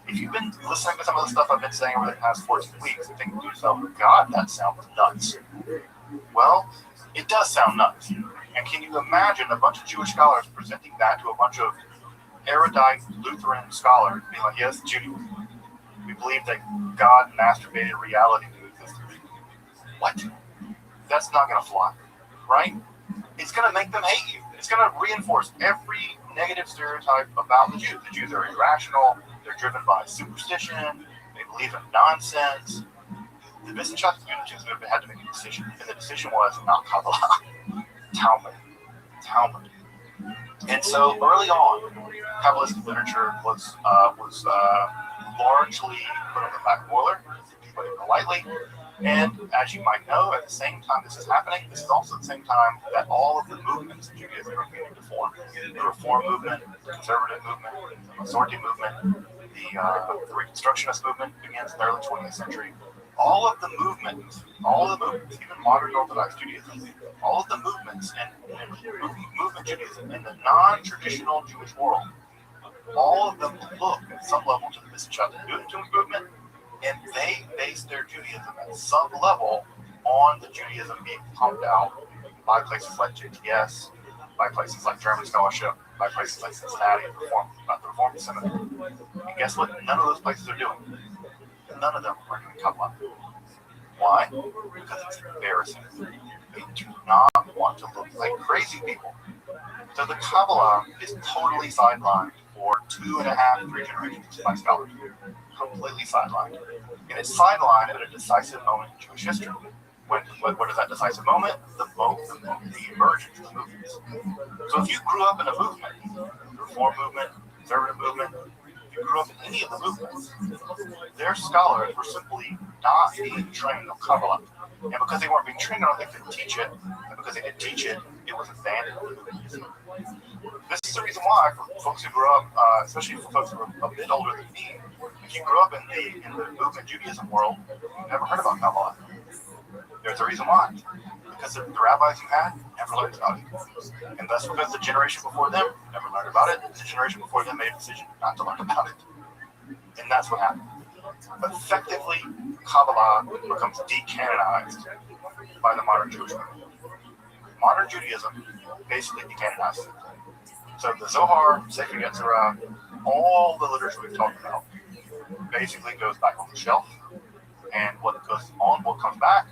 If you've been listening to some of the stuff I've been saying over the past 14 weeks and thinking to yourself, God, that sounds nuts. Well, it does sound nuts. And can you imagine a bunch of Jewish scholars presenting that to a bunch of erudite Lutheran scholars, being like, yes, Judaism. We believe that God masturbated reality to existence. What? That's not going to fly, right? It's going to make them hate you. It's going to reinforce every negative stereotype about the Jews. The Jews are irrational. They're driven by superstition. They believe in nonsense. The Wissenschaftliches movement had to make a decision, and the decision was not Kabbalah, Talmud. And so early on, Kabbalistic literature was largely put on the back burner, to put it politely. And as you might know, at the same time this is happening, this is also the same time that all of the movements in Judaism are beginning to form. The Reform movement, the Conservative movement, the Masorti movement, the Reconstructionist movement begins in the early 20th century. All of the movements, even modern Orthodox Judaism, all of the movements and movement Judaism in the non-traditional Jewish world, all of them look at some level to the Wissenschaftliches movement, and they base their Judaism at some level on the Judaism being pumped out by places like JTS, by places like German Scholarship, by places like Cincinnati, the Reform Seminary. And guess what? None of those places are doing. None of them are doing Kabbalah. Why? Because it's embarrassing. They do not want to look like crazy people. So the Kabbalah is totally sidelined for 2.5, 3 generations by scholars. Completely sidelined. And it's sidelined at a decisive moment in Jewish history. What is that decisive moment? The emergence of the movements. So if you grew up in a movement, the Reform movement, Conservative movement, if you grew up in any of the movements, their scholars were simply not being trained on Kabbalah. And because they weren't being trained on it, they couldn't teach it. And because they didn't teach it, it was abandoned. This is the reason why, for folks who grew up, especially for folks who are a bit older than me, if you grew up in the movement Judaism world, you never heard about Kabbalah. There's a reason why. Because the rabbis you had never learned about it. And that's because the generation before them never learned about it. The generation before them made a decision not to learn about it. And that's what happened. Effectively, Kabbalah becomes decanonized by the modern Jewish movement. Modern Judaism basically decanonizes it. So the Zohar, Sefer Yetzirah, all the literature we've talked about basically goes back on the shelf. And what comes back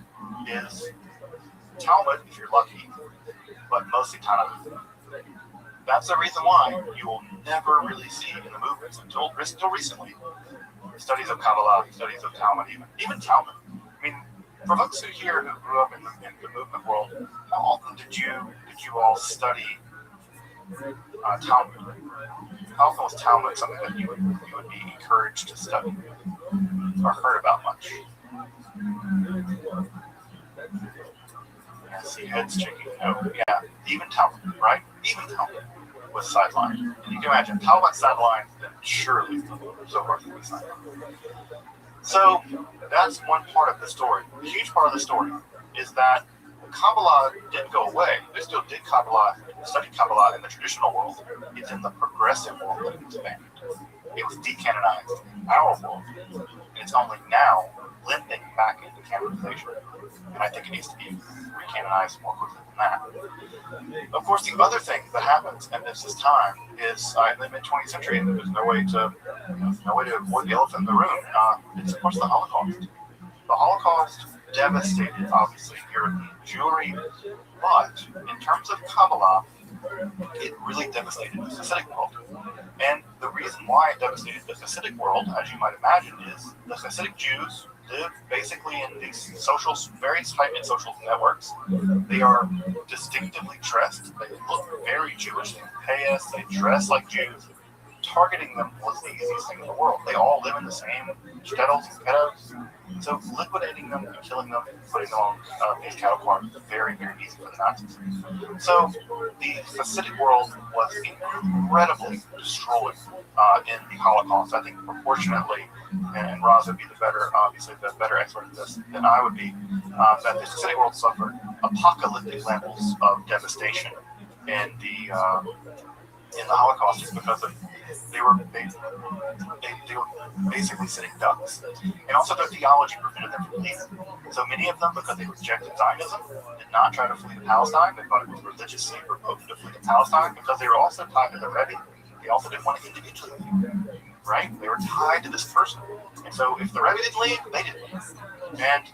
is Talmud, if you're lucky, but mostly Tanakh. That's the reason why you will never really see in the movements until recently studies of Kabbalah, studies of Talmud, even Talmud. I mean, for folks here who grew up in the movement world, how often did you all study Talmud? How often was Talmud something that you would be encouraged to study or heard about much? I see heads shaking. No, yeah, even Talmud, right? Even Talmud was sidelined. And you can imagine, Talmud sidelined, then surely Zohar will be sidelined. So that's one part of the story. The huge part of the story is that Kabbalah didn't go away. They still did Kabbalah, studied Kabbalah in the traditional world. It's in the progressive world that it was abandoned. It was decanonized in our world. And it's only now limping back into canonization. And I think it needs to be recanonized more quickly than that. Of course, the other thing that happens in this time is in the mid-20th century, and there's no way to avoid the elephant in the room. It's of course the Holocaust. The Holocaust devastated, obviously, European Jewry, but in terms of Kabbalah, it really devastated the Hasidic world. And the reason why it devastated the Hasidic world, as you might imagine, is the Hasidic Jews live basically in these very tight-knit social networks. They are distinctively dressed. They look very Jewish. They pay us. They dress like Jews. Targeting them was the easiest thing in the world. They all live in the same shtetls and ghettos. So liquidating them and killing them, putting them on these cattle cars was very, very easy for the Nazis. So the Hasidic world was incredibly destroyed in the Holocaust. I think proportionately, and Roz would be obviously the better expert at this than I would be, that the Hasidic world suffered apocalyptic levels of devastation in the Holocaust, just because they were basically sitting ducks, and also their theology prevented them from leaving. So many of them, because they rejected Zionism, did not try to flee to Palestine. They thought it was religiously repugnant to flee to Palestine, because they were also tied to the Rebbe. They also didn't want to individually leave, right? They were tied to this person, and so if the Rebbe didn't leave, they didn't leave. And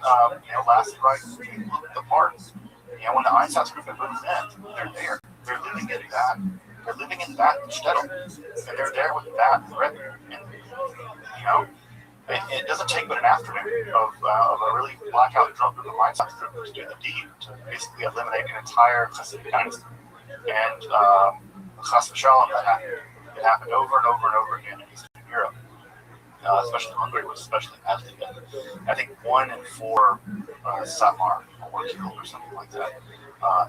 lastly, right, we looked the parts. When the Einsatz group moves in, they're there. They're living in that. They're living in that shtetl, and they're there with that Rebbe. And it doesn't take but an afternoon of a really blackout drunk group of Einsatz group to do the deed to basically eliminate an entire Hasidic dynasty. And Chas v'shalom, that happened. It happened over and over and over again in Eastern Europe. Especially Hungary was especially badly hit. I think 1 in 4 Satmar were killed or something like that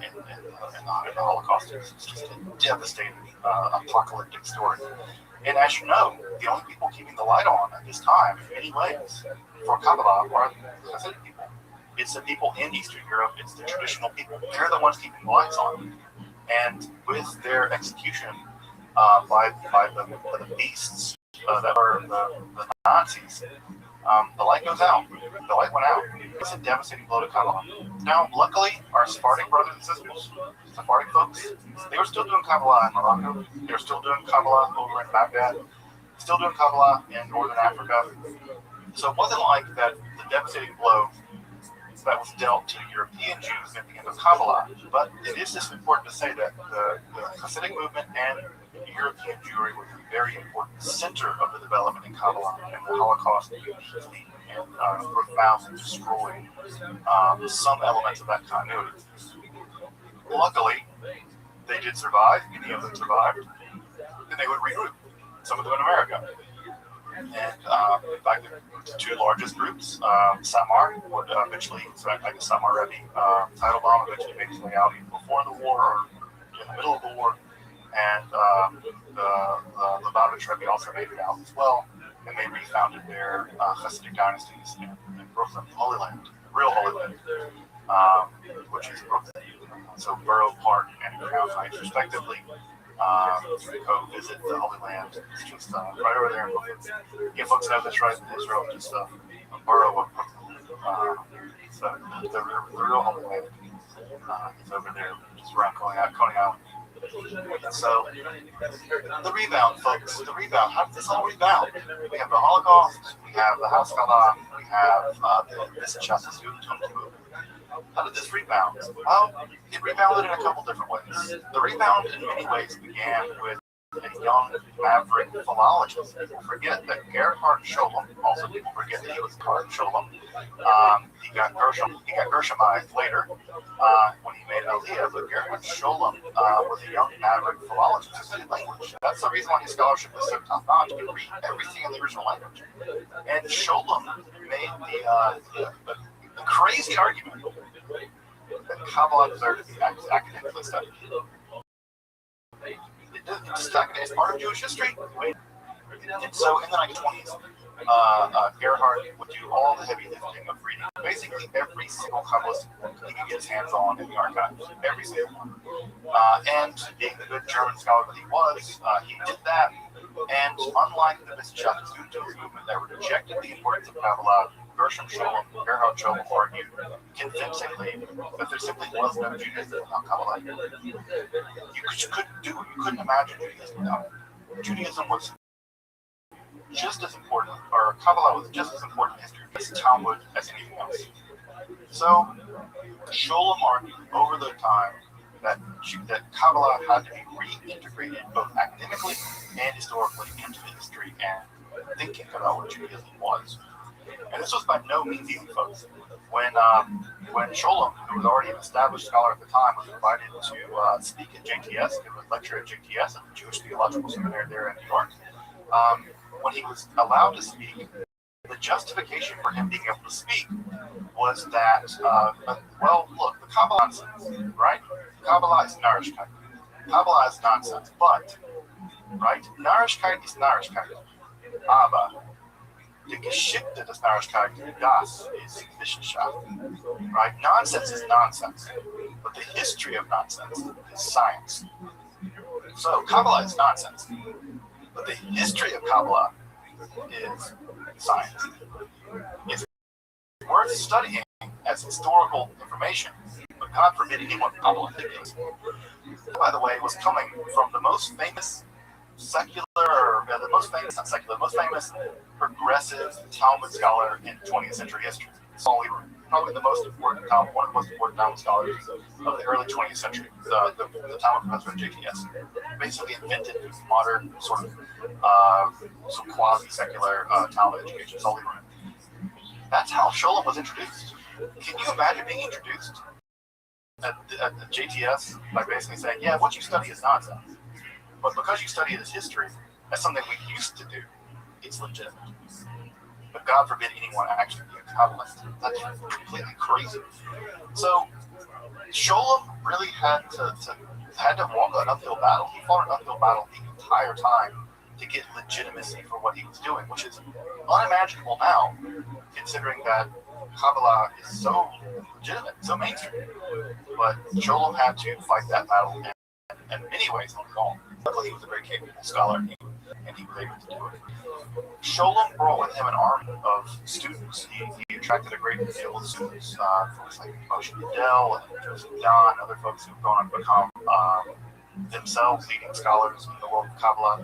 in the Holocaust. It's just a devastating, apocalyptic story. And as you know, the only people keeping the light on at this time, in many ways, for Kabbalah are the Hasidic people. It's the people in Eastern Europe. It's the traditional people. They're the ones keeping the lights on. And with their execution by the beasts that were the Nazis, the light goes out. The light went out. It's a devastating blow to Kabbalah. Now, luckily, our Sephardic brothers and sisters, Sephardic folks, they were still doing Kabbalah in Morocco. They were still doing Kabbalah over in Baghdad. Still doing Kabbalah in Northern Africa. So it wasn't like that the devastating blow that was dealt to European Jews at the end of Kabbalah. But it is just important to say that the Hasidic movement and European Jewry was a very important center of the development in Kabbalah, and the Holocaust uniquely and profoundly destroyed some elements of that continuity. Luckily, they did survive. Many of them survived, and they would regroup. Some of them in America. And in fact, the two largest groups, Samar would eventually, so like the Samar Rebbe title bomb eventually made its way out either before the war or in the middle of the war, and the Lubavitch Rebbe also made it out as well, and they refounded their Hasidic dynasties in Brooklyn, Holy Land, real Holy Land, which is Brooklyn. So Borough Park and Crown Heights, respectively. Go visit the Holy Land. It's just right over there in Brooklyn. You folks have this right in Israel, just a borough of Brooklyn. So the real Holy Land is over there, just around Coney Island. So the rebound, folks, the rebound. How did this all rebound? We have the Holocaust, we have the Haskalah, we have the Wissenschaftliches Judentum. How did this rebound? Well, it rebounded in a couple different ways. The rebound in many ways began with a young maverick philologist. People forget that Gerhard Scholem, also people forget that he was Gerhard Scholem. He got Gershomized later when he made Aliyah, but Gerhard Scholem was a young maverick philologist who studied language. That's the reason why his scholarship is so top-notch. He could read everything in the original language. And Scholem made the crazy argument that Kabbalah deserved to be academically studied. It's part of Jewish history. And so in the 1920s, Gerhard would do all the heavy lifting of reading basically every single Kabbalistic book he could get his hands on in the archives. Every single one. And being the good German scholar that he was, he did that. And unlike the Wissenschaftliches Judentum movement that rejected the importance of Kabbalah, Gerhard Scholem argued convincingly that there simply was no Judaism without Kabbalah. You couldn't imagine Judaism without it. Judaism was just as important, or Kabbalah was just as important in history as Talmud as anything else. So Scholem argued over the time that Kabbalah had to be reintegrated both academically and historically into history and thinking about what Judaism was. And this was by no means easy, folks. When Scholem, who was already an established scholar at the time, was invited to speak at JTS, give a lecture at JTS, at the Jewish Theological Seminary there in New York, when he was allowed to speak, the justification for him being able to speak was that, well, look, the Kabbalah is nonsense, right? Kabbalah is Narishkeit. Kabbalah is nonsense, but, right, Narishkeit is Narishkeit. Aber die Geschichte des Narishkeit, das ist Wissenschaft, right? Nonsense is nonsense, but the history of nonsense is science. So Kabbalah is nonsense, but the history of Kabbalah is science. It's worth studying as historical information, but God forbid anyone Kabbalah is. By the way, was coming from the most famous the most famous progressive Talmud scholar in 20th century history. Probably one of the most important Talmud scholars of the early 20th century, the Talmud professor at JTS. Basically invented modern sort of some quasi-secular Talmud education. That's how Scholem was introduced. Can you imagine being introduced at the JTS by basically saying, yeah, what you study is nonsense. But because you study it as history, as something we used to do, it's legitimate. But God forbid anyone actually be a Kabbalist. That's completely crazy. So Scholem really had to walk an uphill battle. He fought an uphill battle the entire time to get legitimacy for what he was doing, which is unimaginable now, considering that Kabbalah is so legitimate, so mainstream. But Scholem had to fight that battle in many ways on his own. Luckily, he was a very capable scholar, and he was able to do it. Scholem brought with him an army of students. He attracted a great deal of students, folks like Moshe Yedel and Joseph Don, other folks who've gone on to become themselves leading scholars in the world of Kabbalah.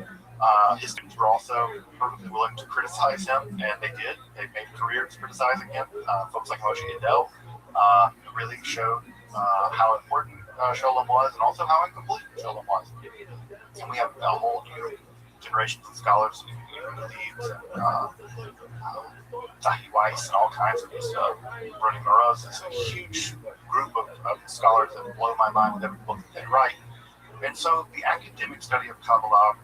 His students were also perfectly willing to criticize him, and they did. They made careers criticizing him. Folks like Moshe Yedel It really showed how important Sholem was, and also how incomplete Sholem was. And we have a whole new generations of scholars who believed Zahi Weiss and all kinds of these Roni Moroz is a huge group of scholars that blow my mind with every book that they write. And so the academic study of Kabbalah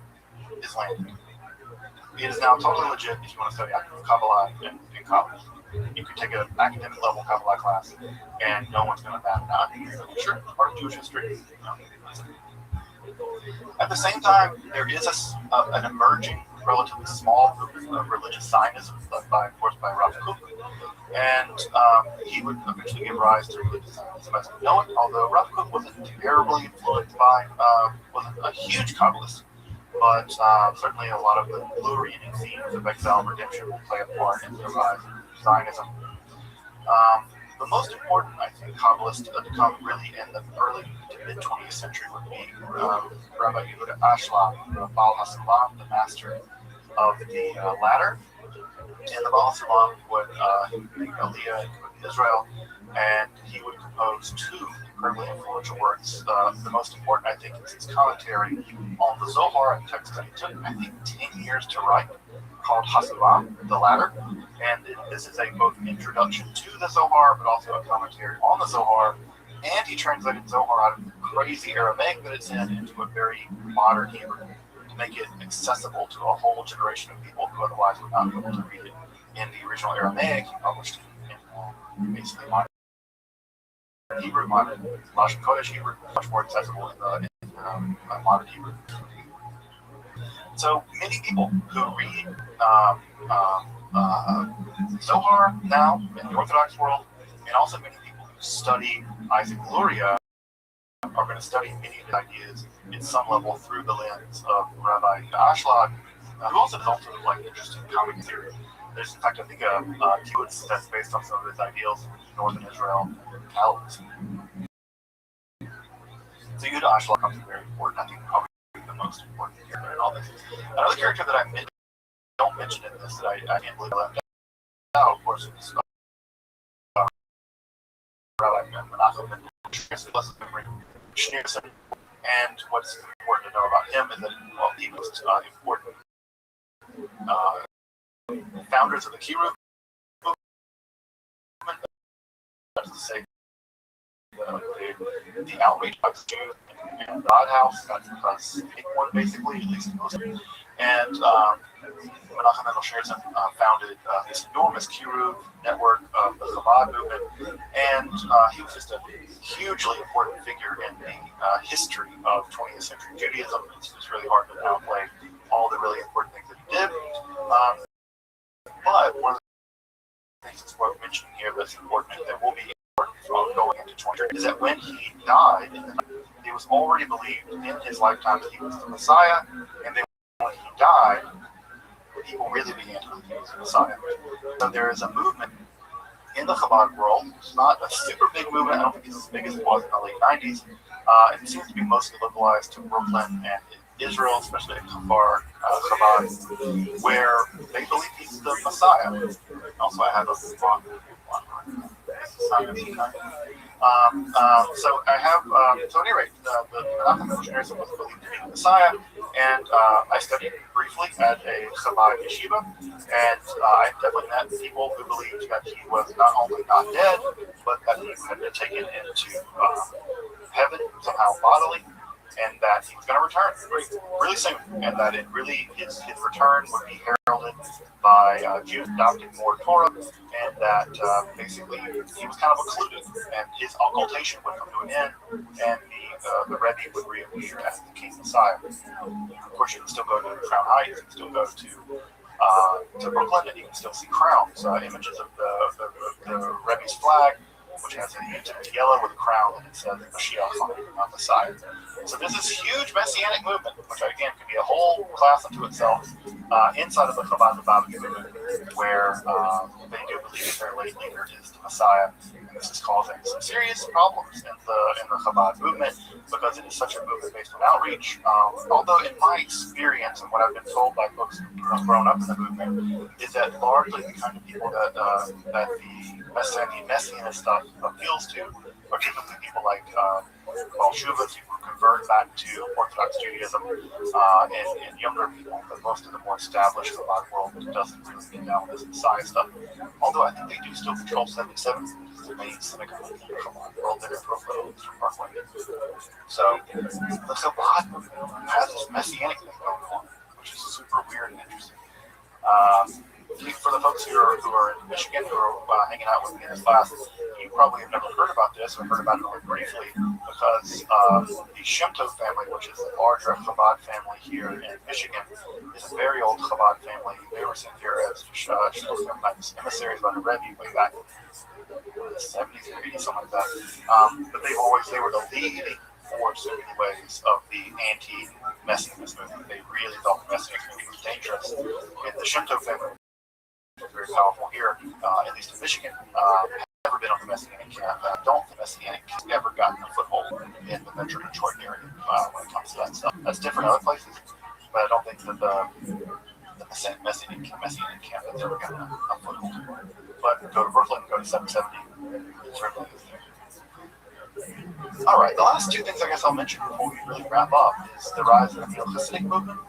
is landed. It is now totally legit if you want to study Kabbalah in college. You can take an academic level Kabbalah class and no one's going to bat an eye. Sure, part of Jewish history. At the same time, there is an emerging, relatively small group of religious Zionism, led by, of course, by Rav Kook, and he would eventually give rise to religious Zionism as we know it. Although Rav Kook wasn't terribly influenced by, wasn't a huge Kabbalist, but certainly a lot of the blue-reading themes of exile and redemption will play a part in the rise of Zionism. The most important, I think, Kabbalist to come really in the early to mid 20th century would be Rabbi Yehuda Ashlag, Baal HaSulam, the master of the ladder. And the Baal HaSulam would make Aliyah in Israel, and he would compose two incredibly influential works. The most important, I think, is his commentary on the Zohar, a text that he took, I think, 10 years to write, called HaSulam, the ladder. And this is both an introduction to the Zohar, but also a commentary on the Zohar. And he translated Zohar out of the crazy Aramaic that it's in into a very modern Hebrew to make it accessible to a whole generation of people who otherwise would not be able to read it in the original Aramaic. He published it in basically modern Hebrew, modern Lashon Kodesh Hebrew, much more accessible in modern Hebrew. So many people who read Zohar now in the Orthodox world, and also many people who study Isaac Luria, are going to study many of the ideas in some level through the lens of Rabbi Ashlag, who also develops like interesting comic theory. There's in fact, I think, a kibbutz that's based on some of his ideals in northern Israel, Calvinism. So Yehuda Ashlag becomes very important. I think probably the most important character in all this. Another character that I don't mention in this that I can't believe I left out, of course, is Rabbi Menachem Schneerson. And what's important to know about him is that he was important founders of the Kiruv movement, that's to say, the outreach of the Jews and God House, that's because one basically, at least most of it. And Menachem Mendel Schneerson founded this enormous Kiruv network of the Chabad movement, and he was just a hugely important figure in the history of 20th century Judaism. It's really hard to downplay all the really important things that he did. But one of the things that's worth mentioning here that's important, that will be important going into 20 is that when he died, it was already believed in his lifetime that he was the Messiah, and then when he died, people really began to believe he was the Messiah. So there is a movement in the Chabad world. It's not a super big movement. I don't think it's as big as it was in the late 90s. It seems to be mostly localized to Brooklyn and Israel, especially in Kfar Chabad, where they believe he's the Messiah. Also, I have a so I have, so at any rate, the Menachem Mendel Schneerson was believed to be the Messiah, and I studied briefly at a Chabad yeshiva, and I definitely met people who believed that he was not only not dead, but that he had been taken into heaven somehow bodily, and that he was going to return really soon, and that his return would be heralded by Jews adopting more Torah, and that basically he was kind of occluded, and his occultation would come to an end, and the Rebbe would reappear as the King Messiah. Of course, you can still go to Crown Heights, you can still go to Brooklyn, and you can still see crowns, images of the Rebbe's flag, which has a yellow with a crown that it says Mashiach on it, not Messiah. So there's this huge messianic movement, which again could be a whole class unto itself, inside of the Chabad movement, where they do believe their late leader is the Messiah, and this is causing some serious problems in the Chabad movement because it is such a movement based on outreach. Although in my experience and what I've been told by folks who have grown up in the movement is that largely the kind of people that the messianic stuff appeals to are typically people like Bolsheviks who convert back to Orthodox Judaism and younger people, but most of the more established Chabad world doesn't really get down with this side stuff. Although I think they do still control 77, which is the main synagogue in the Chabad world there in Brooklyn, Eastern Parkway. So the Chabad movement has this messianic thing going on, which is super weird and interesting. For the folks who are in Michigan who are hanging out with me in this class, you probably have never heard about this or heard about it only briefly because the Shemto family, which is the larger Chabad family here in Michigan, is a very old Chabad family. They were sent here as emissaries by the Rebbe way back in the 70s or 80s, something like that. But they were the lead force in many ways of the anti-Messianist movement. They really thought the Messianist movement was dangerous. And the Shemto family is very powerful here, at least in Michigan. Never been on the Messianic camp. I don't think Messianic has ever gotten a foothold in the Metro Detroit area when it comes to that stuff. That's different in other places, but I don't think that the Messianic camp has ever gotten a foothold. But go to Brooklyn, go to 770, certainly is there. All right, the last two things I guess I'll mention before we really wrap up is the rise of the Neo-Hasidic movement.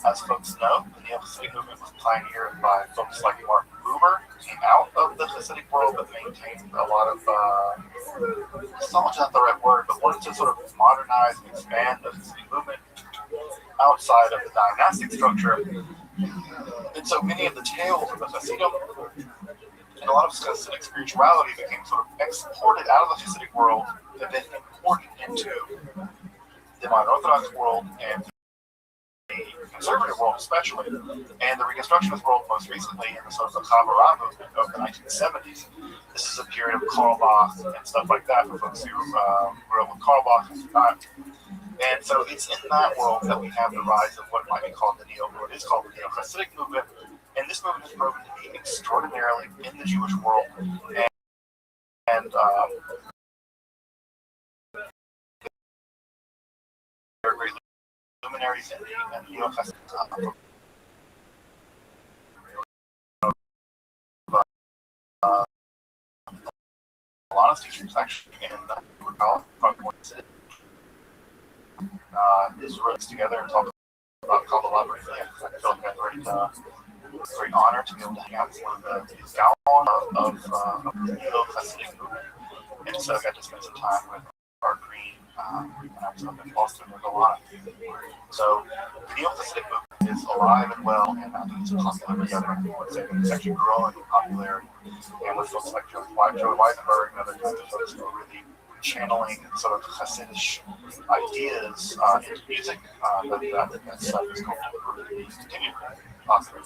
As folks know, the Neo-Hasidic movement was pioneered by folks like Martin Buber, who came out of the Hasidic world but maintained a lot of, knowledge is not the right word, but wanted to sort of modernize and expand the Hasidic movement outside of the dynastic structure. And so many of the tales of the Hasidim and a lot of Hasidic spirituality became sort of exported out of the Hasidic world and then imported into the modern Orthodox world and the conservative world especially, and the Reconstructionist world most recently in the sort of the Kabbalah movement of the 1970s. This is a period of Karlbach and stuff like that for folks who grew up with Karlbach at the time. And so it's in that world that we have the rise of what might be called what is called the Neo-Hasidic movement. And this movement is proven to be extraordinarily in the Jewish world. And they're great luminaries in the Neo-Hasidic a lot of teachers actually in is roots together and talk about Kabbalah briefly. I feel like a great honor to be able to hang out with one of the Gaon of the Neo-Hasidic movement. And so I got to spend some time with Art Green when I was up in Boston with Alana. So the Neo-Hasidic movement is alive and well, and I think it's popular together. It's actually growing in popularity. And with folks like Joey Weisenberg and other kinds of folks who are really channeling sort of Hasidic ideas into music, that stuff is going to really continue to be popular.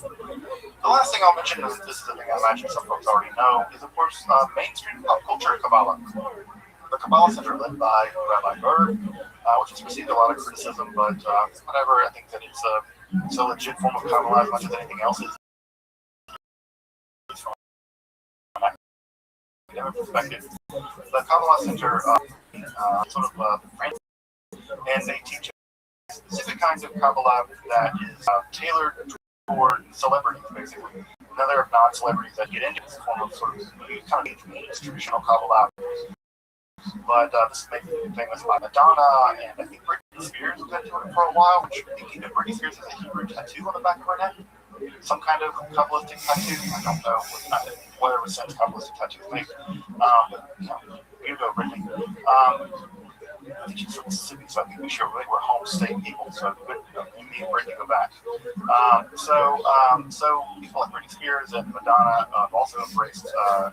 The last thing I'll mention, and this is the thing I imagine some folks already know, is of course mainstream pop culture Kabbalah. The Kabbalah Center led by Rabbi Berg, which has received a lot of criticism, but whatever, I think that it's a legit form of Kabbalah as much as anything else is. From an academic perspective, the Kabbalah Center sort of and they teach specific kinds of Kabbalah that is tailored toward celebrities, basically. Now there are non-celebrities that get into this form of sort of kind of traditional Kabbalah. But this is made famous by Madonna, and I think Britney Spears was into it for a while, which I think even Britney Spears has a Hebrew tattoo on the back of her neck. Some kind of Kabbalistic tattoo. I don't know whatever sense Kabbalistic tattoos make. But, you go, Britney. I think she's from Mississippi, so I think we sure we're home state people, so me and Britney go back. So people like Britney Spears and Madonna have also embraced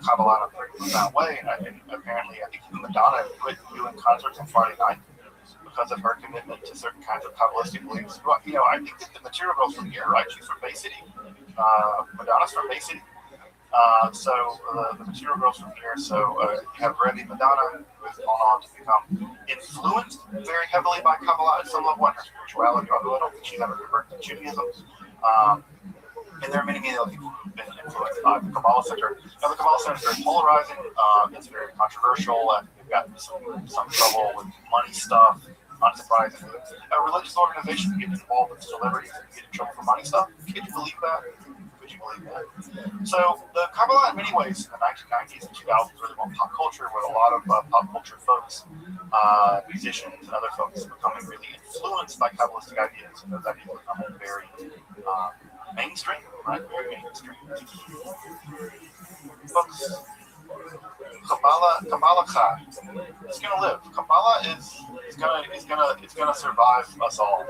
Kabbalah in a pretty profound way, and apparently I think even Madonna quit doing concerts on Friday night because of her commitment to certain kinds of Kabbalistic beliefs. I think that the material girl's from here, right? She's from Bay City. Madonna's from Bay City. So the material girls from here. So you have Rabbi Madonna, who has gone on to become influenced very heavily by Kabbalah at some level in her spirituality, although I don't think she's ever converted to Judaism. And there are many other people who've been influenced by the Kabbalah sector. Now, the Kabbalah sector is very polarizing. It's very controversial. And they've got some trouble with money stuff. Unsurprisingly, a religious organization gets involved with celebrities and get in trouble for money stuff. Could you believe that? Could you believe that? So the Kabbalah, in many ways, in the 1990s and 2000s, really went pop culture, with a lot of pop culture folks, musicians, and other folks becoming really influenced by Kabbalistic ideas, and those ideas becoming very mainstream, right? Very mainstream. Folks, Kabbalah Chai is going to live. Kabbalah is gonna survive us all.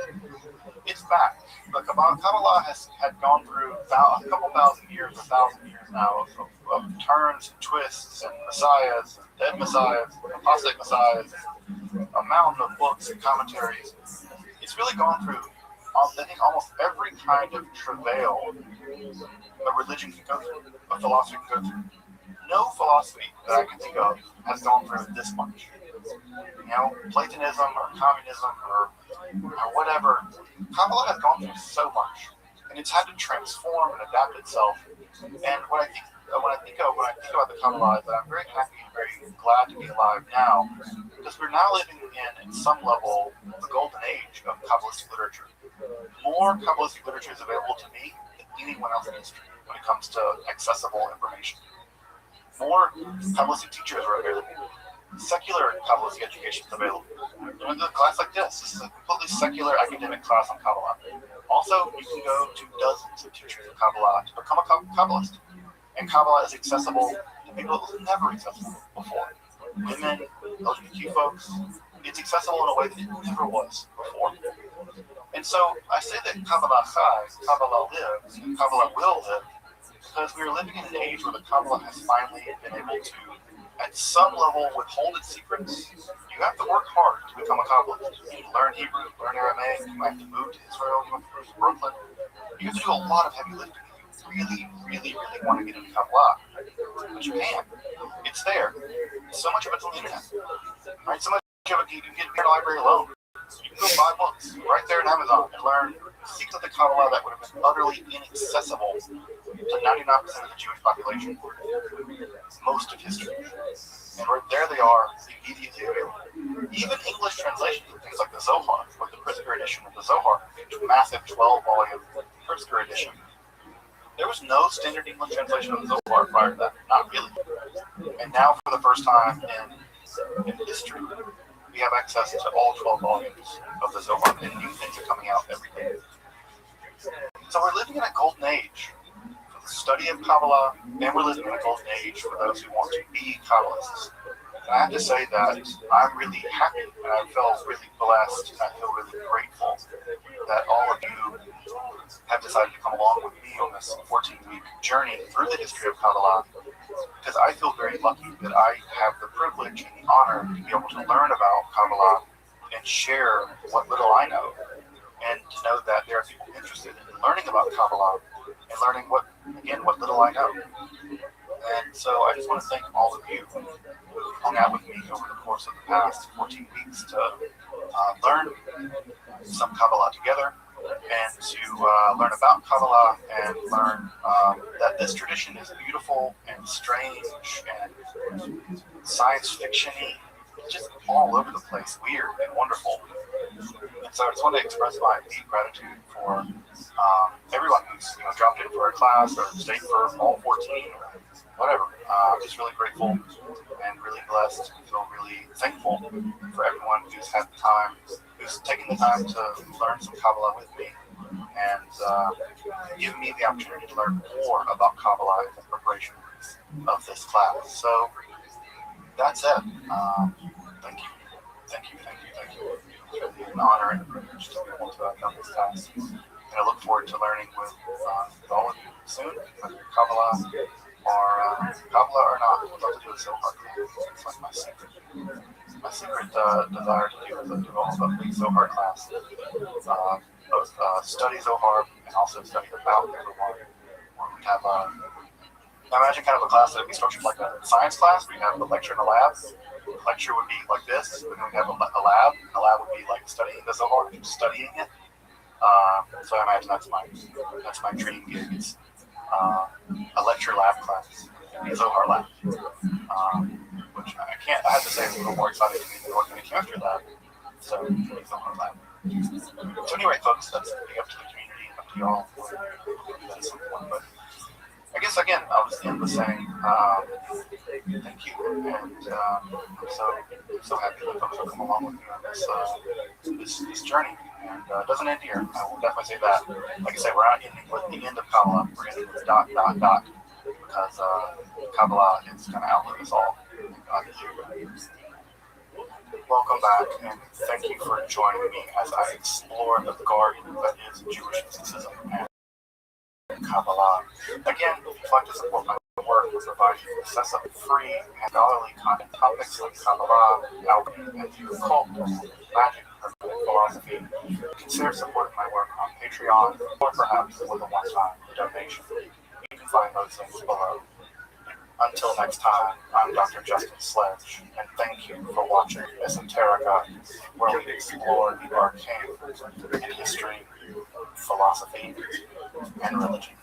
It's back. The Kabbalah had gone through a couple thousand years, 1,000 years now of turns and twists and messiahs, dead messiahs, apostate messiahs, a mountain of books and commentaries. It's really gone through, I think, almost every kind of travail a religion can go through, a philosophy can go through. No philosophy that I can think of has gone through this much. You know, Platonism or communism or whatever. Kabbalah has gone through so much, and it's had to transform and adapt itself. And when I think about the Kabbalah, is that I'm very happy and very glad to be alive now, because we're now living in some level, the golden age of Kabbalistic literature. More Kabbalistic literature is available to me than anyone else in history when it comes to accessible information. More Kabbalistic teachers are available. Secular Kabbalistic education is available. In a class like this is a completely secular academic class on Kabbalah. Also, you can go to dozens of teachers of Kabbalah to become a Kabbalist. And Kabbalah is accessible to people who never accessible before. Women, LGBTQ folks. It's accessible in a way that it never was before. And so I say that Kabbalah Chai, Kabbalah lives, and Kabbalah will live, because we are living in an age where the Kabbalah has finally been able to, at some level, withhold its secrets. You have to work hard to become a Kabbalist. You need to learn Hebrew, learn Aramaic, you might have to move to Israel, you have to move to Brooklyn. You have to do a lot of heavy lifting if you really want to get into Kabbalah. But you can. It's there. So much of it's on the internet. Right? So much of it you can get in your library alone. You can go buy books right there in Amazon and learn secrets of the Kabbalah that would have been utterly inaccessible to 99% of the Jewish population most of history. And right there they are, immediately available. Even English translations of things like the Zohar, like the Pritzker edition of the Zohar, massive 12-volume Pritzker edition. There was no standard English translation of the Zohar prior to that, not really. And now, for the first time in history, we have access to all 12 volumes of the Zohar, and new things are coming out every day. So we're living in a golden age for the study of Kabbalah, and we're living in a golden age for those who want to be Kabbalists. And I have to say that I'm really happy, and I feel really blessed, and I feel really grateful that all of you have decided to come along with me on this 14-week journey through the history of Kabbalah, because I feel very lucky that I have the privilege and the honor to be able to learn about Kabbalah and share what little I know, and to know that there are people interested in learning about Kabbalah and learning what little I know. And so I just want to thank all of you who hung out with me over the course of the past 14 weeks to learn some Kabbalah together, and to learn about Kabbalah and learn that this tradition is beautiful and strange and science fiction-y, just all over the place, weird and wonderful. And so I just want to express my deep gratitude for everyone who's dropped in for a class or stayed for all 14 or whatever. I'm just really grateful and really blessed and feel really thankful for everyone who's had the time, who's taken the time to learn some Kabbalah with me, and give me the opportunity to learn more about Kabbalah in the preparation of this class. So that's it. Thank you. It's really an honor and a privilege to be able to have done this class. And I look forward to learning with all of you soon, whether you're Kabbalah or not. I'd love to do a Zohar class. It's like my secret desire to do a big Zohar class. Both study Zohar and also study about Zohar. Where we have I imagine kind of a class that would be structured like a science class. We have a lecture in a lab. The lecture would be like this, and then we have a lab. The lab would be like studying the Zohar, studying it. So I imagine that's my dream gig. It's a lecture lab class, the Zohar lab, which I have to say is a little more exciting to me than working in a chemistry lab. So the Zohar lab. So anyway, folks, that's up to the community, up to y'all. At some point, but I guess again, I'll just end with saying thank you, and I'm so happy that folks will come along with me on this journey. And it doesn't end here. I will definitely say that. Like I said, we're not ending with the end of Kabbalah. We're ending with ... because Kabbalah is going to outlive us all. Welcome back, and thank you for joining me as I explore the garden that is Jewish mysticism and Kabbalah. Again, if you'd like to support my work, we provide you accessible, free, and scholarly content topics like Kabbalah, alchemy, and the occult, magic, hermetic philosophy. Consider supporting my work on Patreon, or perhaps with a one-time donation. You can find those links below. Until next time, I'm Dr. Justin Sledge, and thank you for watching Esoterica, where we explore the arcane in history, philosophy, and religion.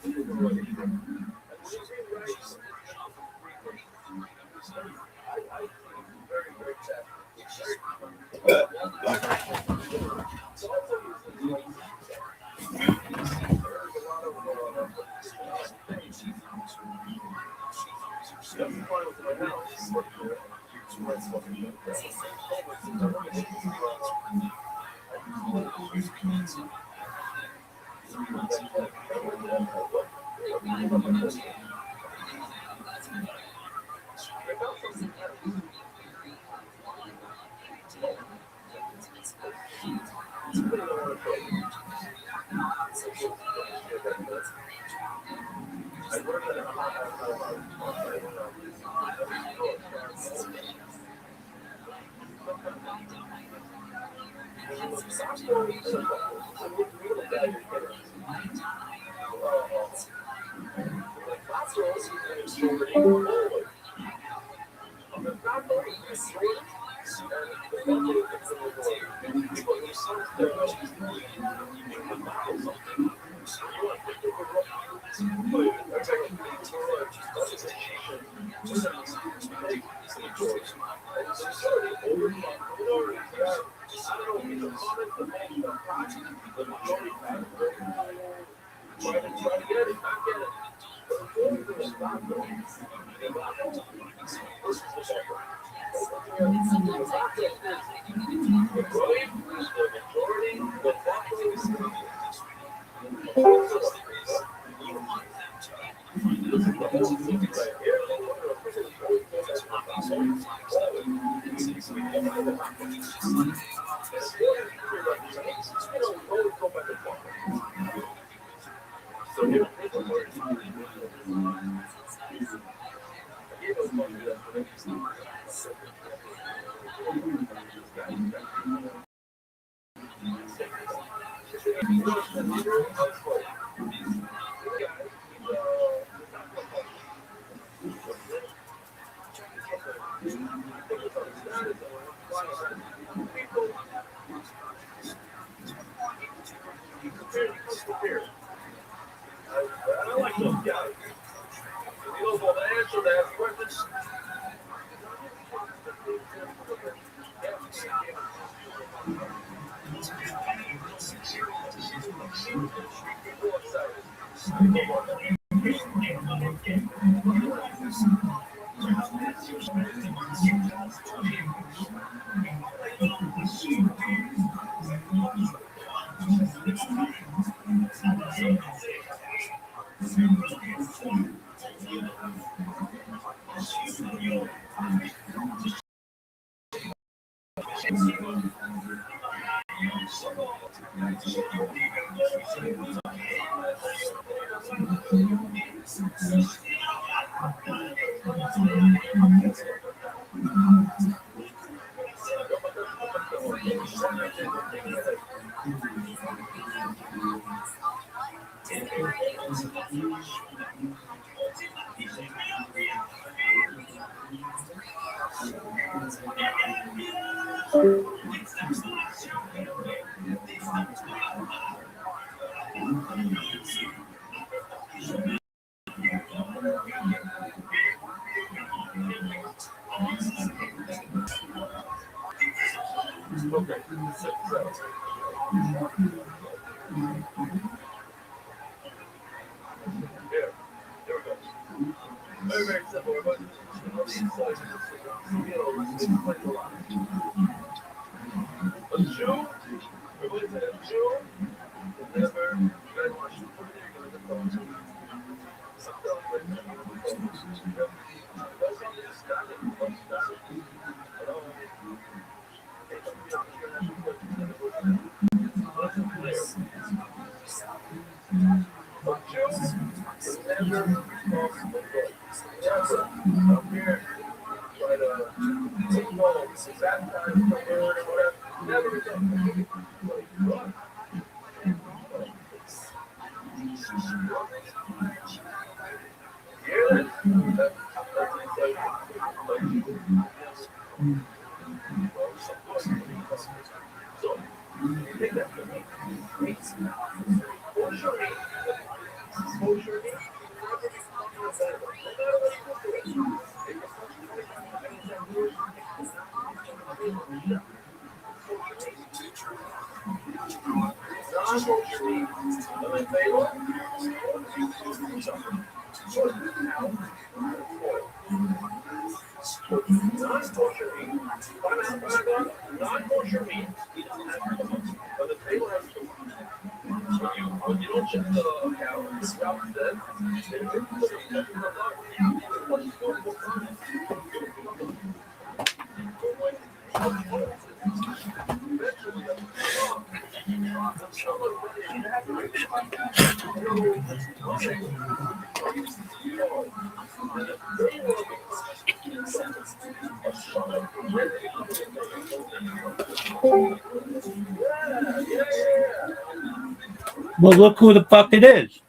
Well, look who the fuck it is.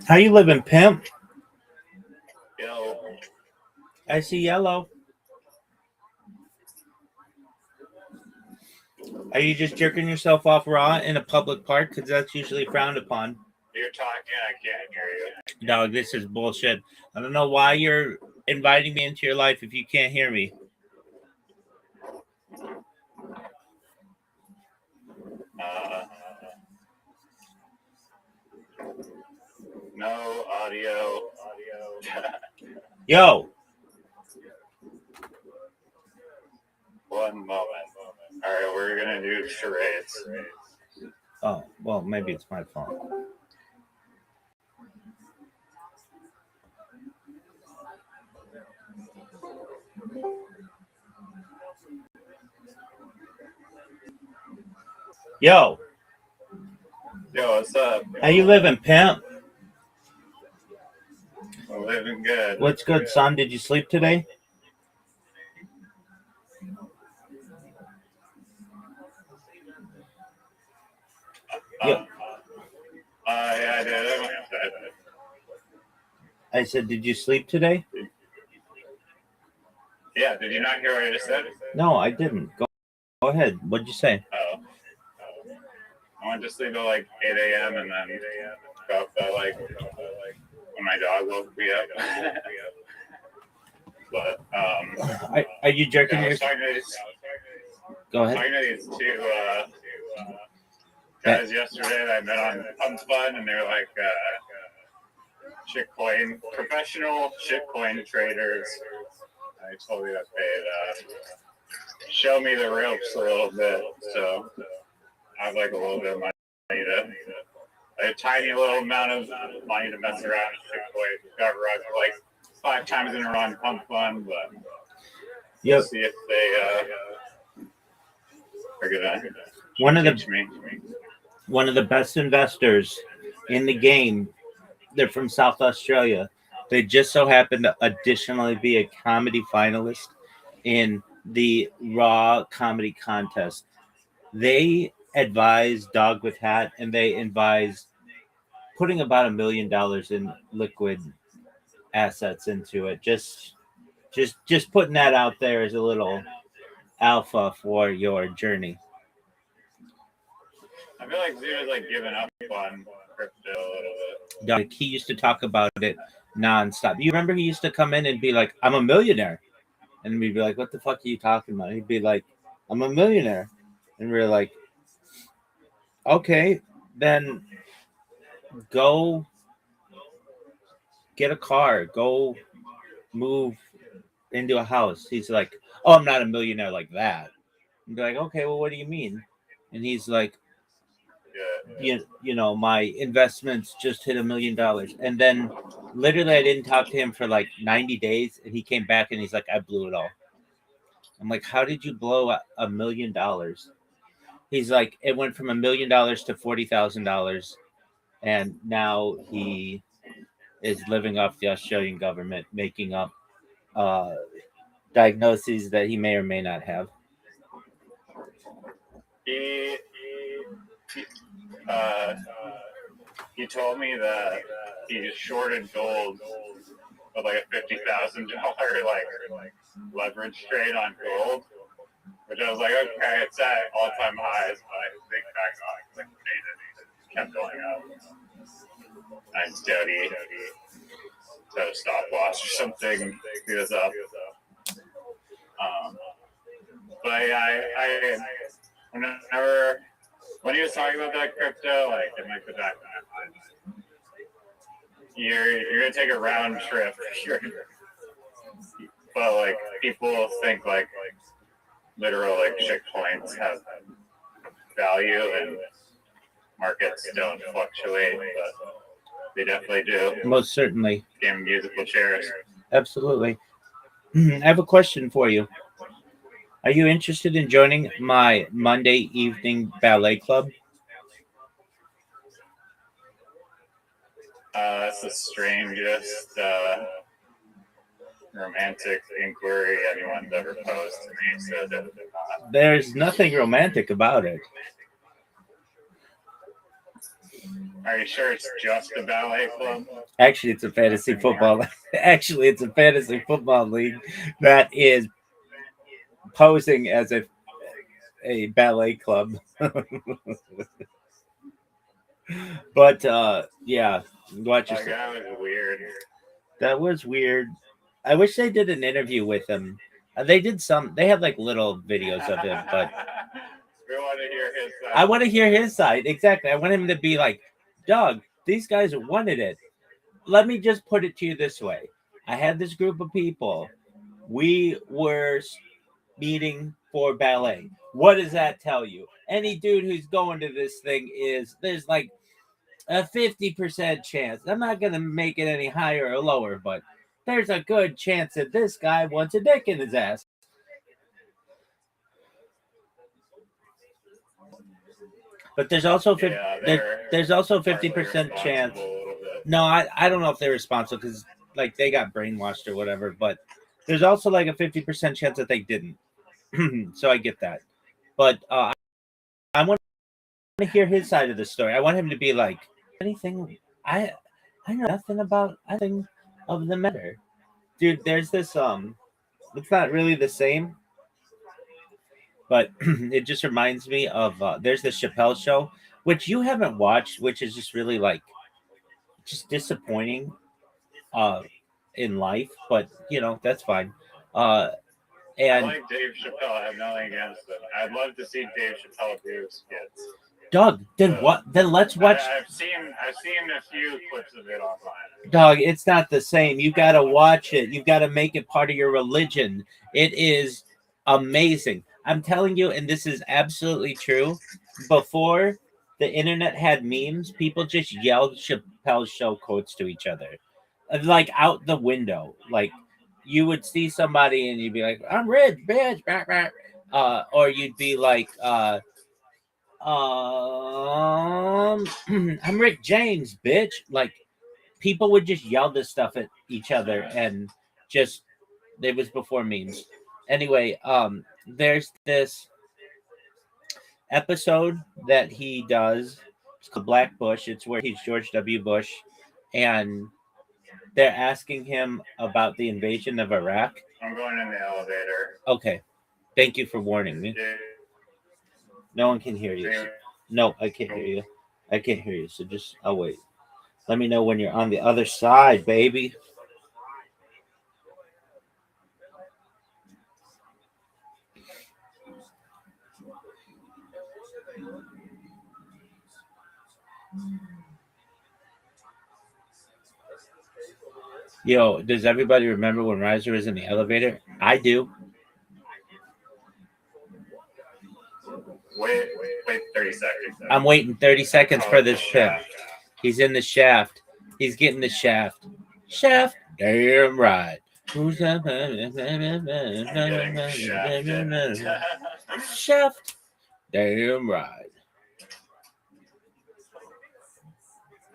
How you living, pimp? Yo. I see yellow. Are you just jerking yourself off raw in a public park? Because that's usually frowned upon. You're talking, I can't hear you. Dog, this is bullshit. I don't know why you're inviting me into your life if you can't hear me. No audio. Yo. One moment. All right, we're gonna do charades. Oh, well, maybe it's my phone. Yo. Yo, what's up? How you living, pimp? I'm living good. What's good, son? Did you sleep today? Yeah, I did. I said, did you sleep today? Yeah, did you not hear what I just said? No, I didn't. Go ahead. What'd you say? Oh. I went to sleep at like 8 a.m. and then got up at like when my dog woke me up. But are you jerking yeah, yourself? Go I was ahead. talking to these two guys yesterday that I met on Fun, and they're like shitcoin, professional shitcoin traders. I told me that they'd show me the ropes a little bit, so I have like a little bit of money a tiny little amount of money to mess around with shitcoin. Got run like 5 times in a row on Pump Fun, but Yep. see if they are gonna teach me. One of the best investors in the game. They're from South Australia. They just so happen to additionally be a comedy finalist in the Raw comedy contest. They advise Dog with Hat, and they advise putting about $1 million in liquid assets into it. Just putting that out there as a little alpha for your journey. I feel like Zeno's like giving up on crypto a little bit. Like, he used to talk about it nonstop. You remember he used to come in and be like, "I'm a millionaire," and we'd be like, "What the fuck are you talking about?" He'd be like, "I'm a millionaire," and we're like, "Okay, then go get a car, go move into a house. He's like, oh, I'm not a millionaire like that. And be like, okay, well, what do you mean? And he's like, my investments just hit $1 million. And then literally I didn't talk to him for like 90 days. And he came back and he's like, I blew it all. I'm like, how did you blow $1 million? He's like, it went from $1 million to $40,000. And now he is living off the Australian government, making up uh, diagnoses that he may or may not have. He told me that he just shorted gold with like a $50,000 like leverage trade on gold, which I was like, okay, it's at all-time highs, but I think back on it because it kept going up. I studied set a stopwatch or something. He was up. But I whenever when he was talking about that crypto, like it might go back in my mind. You're gonna take a round trip, but like people think like literal like shit coins have value and markets don't fluctuate, but they definitely do. Most certainly. Game musical chairs. Absolutely. I have a question for you. Are you interested in joining my Monday evening ballet club? That's the strangest romantic inquiry anyone's ever posed to me. So definitely not. There's nothing romantic about it. Are you sure it's just a ballet club? Actually, it's a fantasy football. Actually, it's a fantasy football league that is posing as a ballet club. But yeah, watch yourself. That was weird. That was weird. I wish they did an interview with him. They did some. They had like little videos of him, but we want to hear his side. I want to hear his side. Exactly. I want him to be like, Doug, these guys wanted it. Let me just put it to you this way. I had this group of people. We were meeting for ballet. What does that tell you? Any dude who's going to this thing there's like a 50% chance. I'm not going to make it any higher or lower, but there's a good chance that this guy wants a dick in his ass. But there's also there's also 50% chance. No, I don't know if they're responsible because like they got brainwashed or whatever. But there's also like a 50% chance that they didn't. So I get that. But I want to hear his side of the story. I want him to be like anything. I know nothing about anything of the matter, dude. There's this it's not really the same, but it just reminds me of there's this Chappelle show which you haven't watched, which is just really like just disappointing in life, but that's fine. And I like Dave Chappelle. I have nothing against him. I'd love to see Dave Chappelle do skits. Doug, then what? Then let's watch. I've seen a few clips of it online. Doug, it's not the same. You got to watch it. You got to make it part of your religion. It is amazing. I'm telling you, and this is absolutely true. Before the internet had memes, people just yelled Chappelle's show quotes to each other, like out the window. Like you would see somebody and you'd be like, "I'm rich, bitch," or you'd be like, I'm Rick James, bitch. Like people would just yell this stuff at each other, and just it was before memes. Anyway, there's this episode that he does. It's called Black Bush. It's where he's George W. Bush, and they're asking him about the invasion of Iraq. I'm going in the elevator. Okay, thank you for warning me. Yeah. No one can hear you. No, I can't hear you. I can't hear you. So I'll wait. Let me know when you're on the other side, baby. Yo, does everybody remember when Riser was in the elevator? I do. Wait 30 seconds. I'm waiting 30 seconds Oh, for this the pimp. shaft. He's in the shaft. He's getting the shaft. Shaft. Damn right. Who's that? I'm getting shafted. Shaft. Damn right.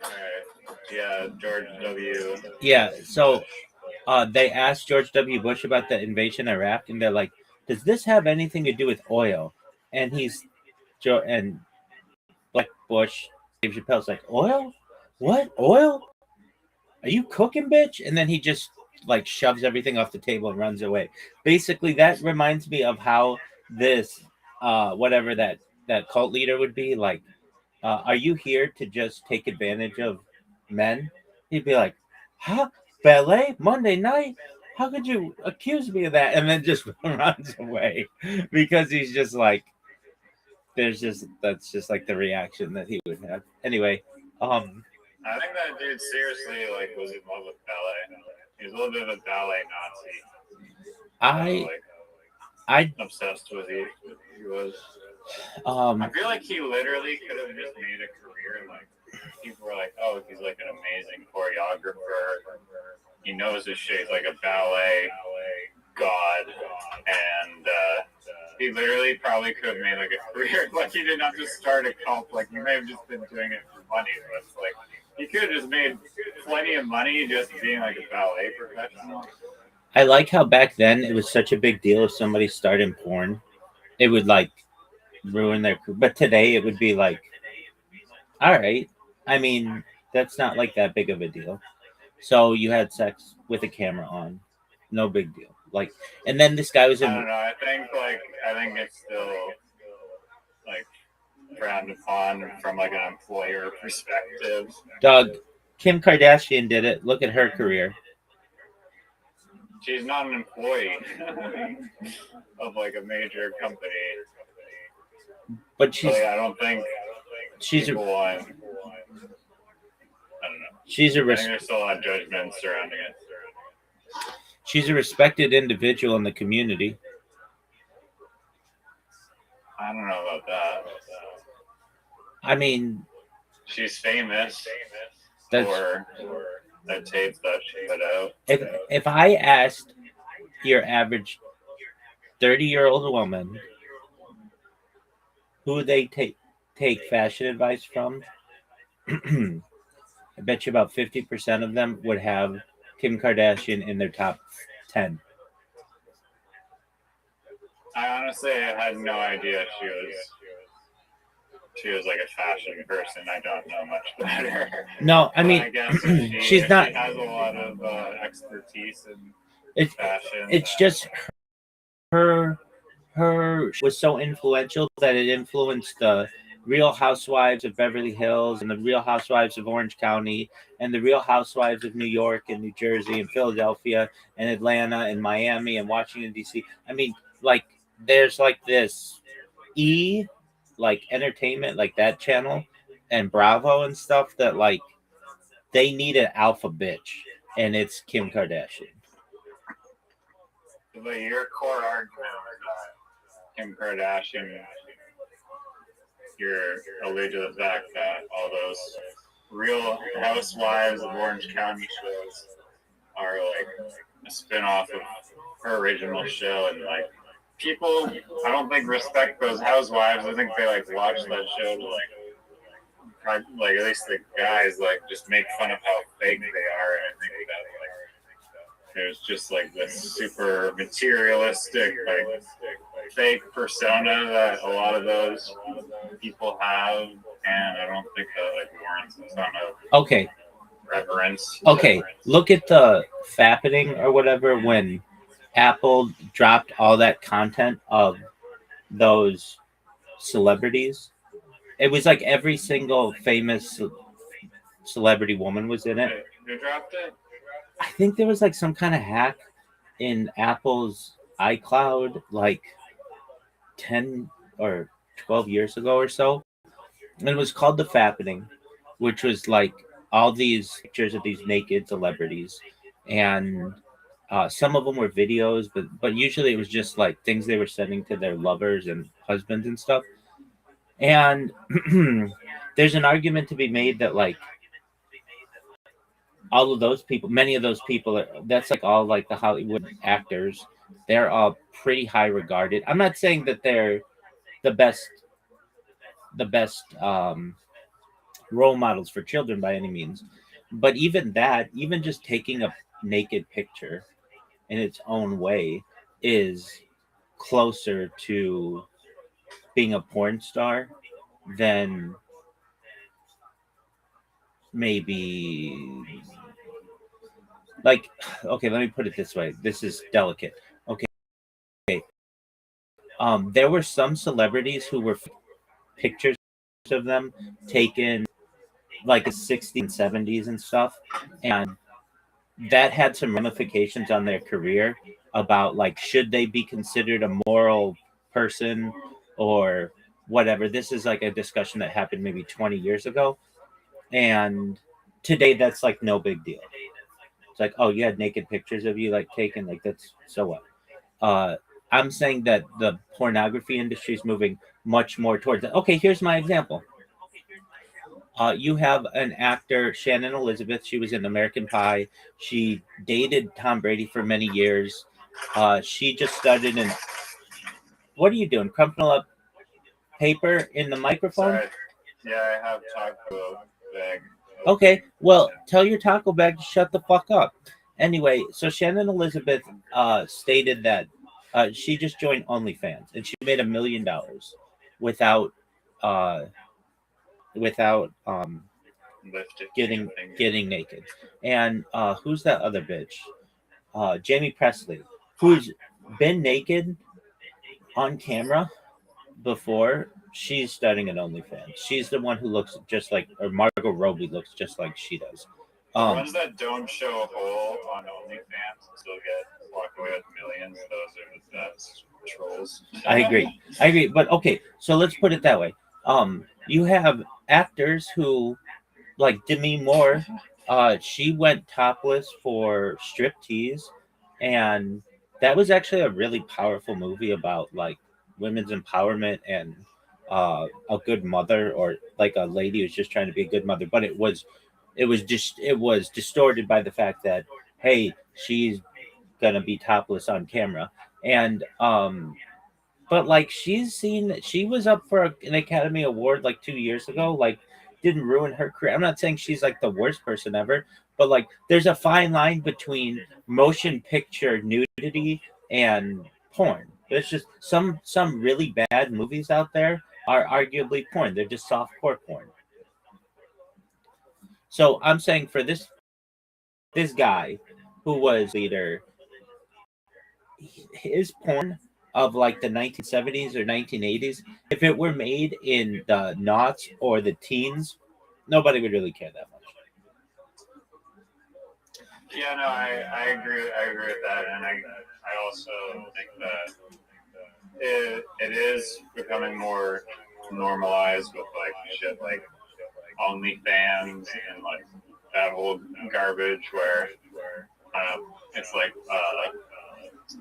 Alright. Yeah, George W. Yeah, so they asked George W. Bush about the invasion of Iraq, and they're like, "Does this have anything to do with oil?" And and Black Bush, Dave Chappelle's like, "Oil? What oil? Are you cooking, bitch?" And then he just like shoves everything off the table and runs away. Basically, that reminds me of how this, whatever that cult leader would be like. Are you here to just take advantage of men? He'd be like, huh? Ballet Monday night? How could you accuse me of that? And then just runs away because he's just like, that's just like the reaction that he would have. Anyway, I think that dude seriously like was in love with ballet. He was a little bit of a ballet Nazi. I Obsessed with it. He was. um I feel like he literally could have just made a career. Like people were like, "Oh, he's like an amazing choreographer. He knows his shit. He's like a ballet god." And he literally probably could have made like a career. Like he didn't have to start a cult. Like he may have just been doing it for money, but it's like he could have just made plenty of money just being like a ballet professional. I like how back then it was such a big deal if somebody started porn. It would like ruin their career. But today it would be like, all right. I mean, that's not like that big of a deal. So you had sex with a camera on. No big deal. Like, and then this guy was I in. don't know. I think it's still like frowned upon from like an employer perspective. Doug, Kim Kardashian did it. Look at her career. She's not an employee of like a major company. But she's. So, yeah, I don't think she's people a. want. I don't know. She's a. I think there's still a lot of judgment surrounding it. She's a respected individual in the community. I don't know about that. I mean, she's famous that's, for that tape that she put out. If I asked your average 30-year-old woman who they take fashion advice from, I bet you about 50% of them would have Kim Kardashian in their top 10. I honestly had no idea she was like a fashion person. I don't know much about her. No, I mean, I guess she's not. She has a lot of expertise in fashion. It's just her was so influential that it influenced the Real Housewives of Beverly Hills and the Real Housewives of Orange County and the Real Housewives of New York and New Jersey and Philadelphia and Atlanta and Miami and Washington D.C. I mean, like there's like this like entertainment, like that channel and Bravo and stuff that like they need an alpha bitch, and it's Kim Kardashian. But your core argument is Kim Kardashian, you're alluded to the fact that all those Real Housewives of Orange County shows are like a spin-off of her original show, and like people, I don't think respect those housewives. I think they like watch that show to like at least the guys like just make fun of how fake they are, and I think that like there's just like this super materialistic like fake persona that a lot of those people have, and I don't think that like warrants a ton of reverence. Okay, look at the fappening or whatever when Apple dropped all that content of those celebrities. It was like every single famous celebrity woman was in it. Who dropped it? I think there was like some kind of hack in Apple's iCloud like 10 or 12 years ago or so. And it was called the fappening, which was like all these pictures of these naked celebrities and some of them were videos, but usually it was just like things they were sending to their lovers and husbands and stuff. And there's an argument to be made that like all of those people, many of those people, that's like all like the Hollywood actors. They're all pretty high regarded. I'm not saying that they're the best, the best role models for children by any means, but even that, even just taking a naked picture in its own way is closer to being a porn star than maybe like okay, let me put it this way. This is delicate. Okay. There were some celebrities who were pictures of them taken like in 60s and 70s and stuff, and that had some ramifications on their career about like should they be considered a moral person or whatever. This is like a discussion that happened maybe 20 years ago, and today that's like no big deal. It's like, oh, you had naked pictures of you like taken, like that's so what. uh I'm saying that the pornography industry is moving much more towards that. Okay, here's my example. You have an actor, Shannon Elizabeth. She was in American Pie. She dated Tom Brady for many years. She just started in. What are you doing? Crumpling up paper in the microphone? Sorry. Yeah, I have taco bag. Okay, well, tell your taco bag to shut the fuck up. Anyway, so Shannon Elizabeth stated that she just joined OnlyFans and she made $1 million without uh, without getting naked. And who's that other bitch? Jamie Presley, who's been naked on camera before. She's starting an OnlyFans. She's the one who looks just like, or Margot Robbie looks just like she does. The ones that don't show a hole on OnlyFans and still walk away with millions, those are the best trolls. I agree. But okay, so let's put it that way. You have actors who, like Demi Moore, she went topless for striptease, and that was actually a really powerful movie about like women's empowerment and a good mother, or like a lady who's just trying to be a good mother. But it was distorted by the fact that hey, she's gonna be topless on camera, and but like she was up for an Academy Award like 2 years ago. Like, didn't ruin her career. I'm not saying she's like the worst person ever, but like there's a fine line between motion picture nudity and porn. There's just some really bad movies out there are arguably porn. They're just softcore porn. So I'm saying for this guy who was leader, his porn of like the 1970s or 1980s, if it were made in the knots or the teens, nobody would really care that much. Yeah, no, I agree. I agree with that, and I also think that it is becoming more normalized with like shit like OnlyFans and like that whole garbage where it's like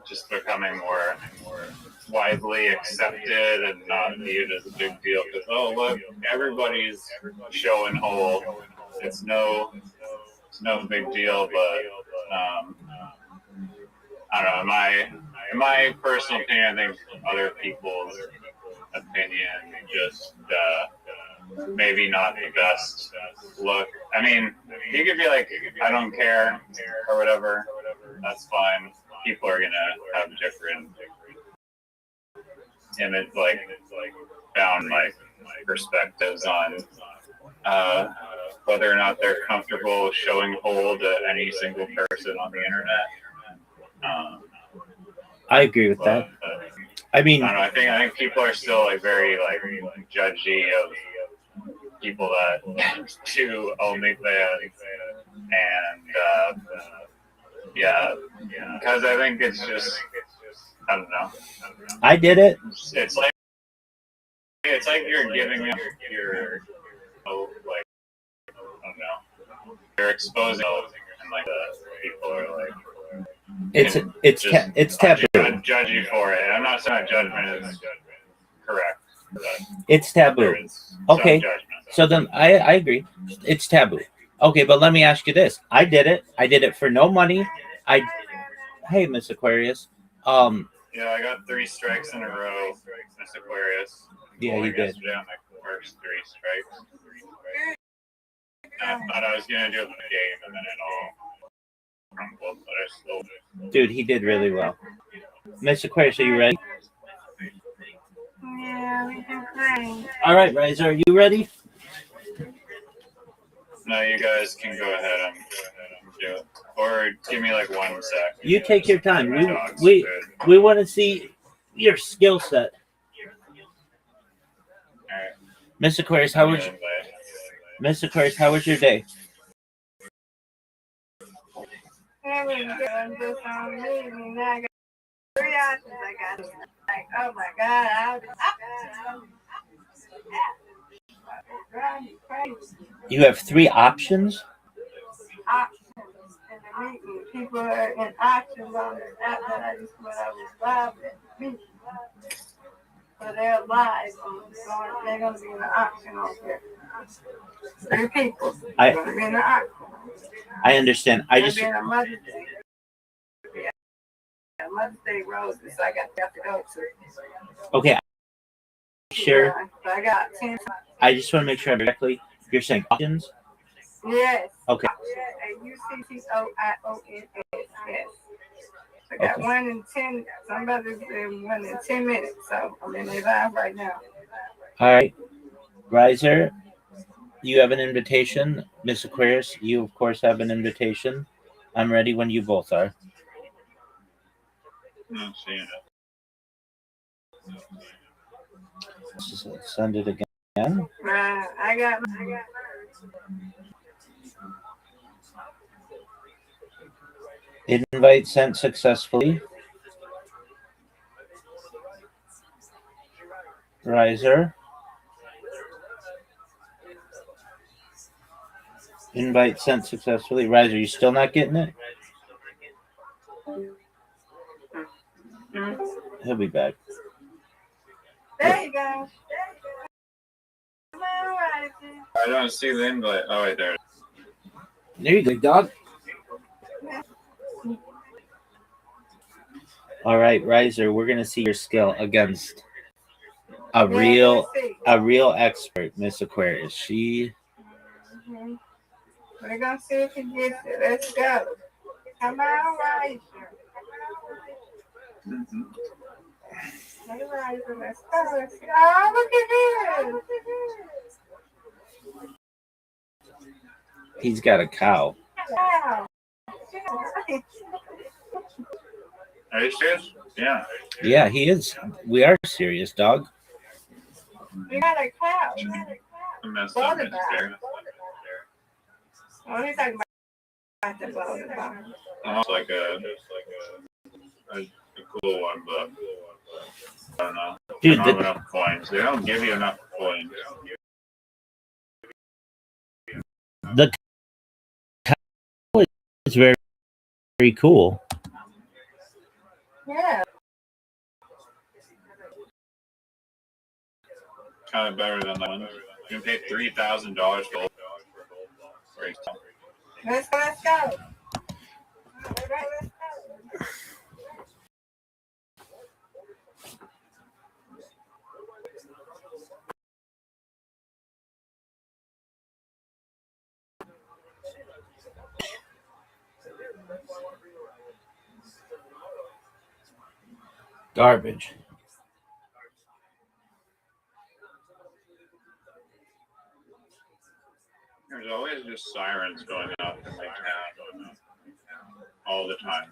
just becoming more widely accepted and not viewed as a big deal because look, everybody's showing whole. It's no big deal, but I don't know. In my personal opinion, I think other people's opinion just maybe not the best look. I mean, you could be like, I don't care or whatever. That's fine. People are gonna have different image, like bound like perspectives on whether or not they're comfortable showing whole to any single person on the internet. I agree with that. I mean, I don't know. I think people are still like very like judgy of people that do OnlyFans, and yeah, because I think it's just I don't know. I did it. It's like you're giving them your like I don't know. You're exposing and like people are like, It's taboo. I'd judge you for it. I'm not saying judgment is correct, but It's taboo. there is Okay. some judgment. So then I agree. It's taboo. Okay, but let me ask you this. I did it for no money. Hey, Miss Aquarius. Yeah, I got 3 strikes in a row, Miss Aquarius. Yeah, you did. Yesterday on my first 3 strikes. I thought I was gonna do it in the game, and then it all crumbled, but I still. Dude, he did really well. Miss Aquarius, are you ready? Yeah, we can play. All right, Riser, are you ready? No, you guys can go ahead and do it. Or give me like 1 sec. You take your time. My dog's We food. want to see your skill set. All right. Miss Aquarius, how was your day? It was good. I'm just on leaving. Now I got 3 options. I got like, oh my God, I'll drive me crazy. You have 3 options? Options in the meeting. People are in options on this app that I just when I was live at the meeting. So they're live on they're gonna be in the auction over there. 3 people. They're gonna be in the auction. I understand. I just be in a Mother's Day. Yeah. Mother's Day roses. I got to go to. okay. Sure. Yeah, so I got 10. I just want to make sure I'm correctly. You're saying options? Yes. Okay. UCTOIONS. Yes. I got Okay. 1 in 10. Somebody's in 1 in 10 minutes. So I'm in their live right now. All right. Riser, you have an invitation. Miss Aquarius, you of course have an invitation. I'm ready when you both are. I'm seeing it. Send it again. Right. I got. Invite sent successfully. Riser. Invite sent successfully. Riser, you still not getting it? He'll be back. There you go. I don't see the invite. Oh, wait, there. There you go, dog. All right, Riser, we're gonna see your skill against a real expert, Miss Aquarius. She. We're gonna see if he gets it. Let's go. Come on, Riser. Hey, Riser, let's go. Let's go. Oh, look at this. He's got a cow. Wow. Are you serious? Yeah. Yeah, he is. We are serious, dog. We got a cow. I messed up right there. What are you talking about? The ball. Almost like a cool one, but I don't know. Dude, they don't have enough coins. They don't give you enough coins. The cow is very, very cool. Yeah. Kind of better than that one. You can pay $3,000 for it. Let's go. Let's go. Garbage. There's always just sirens going off in my town all the time.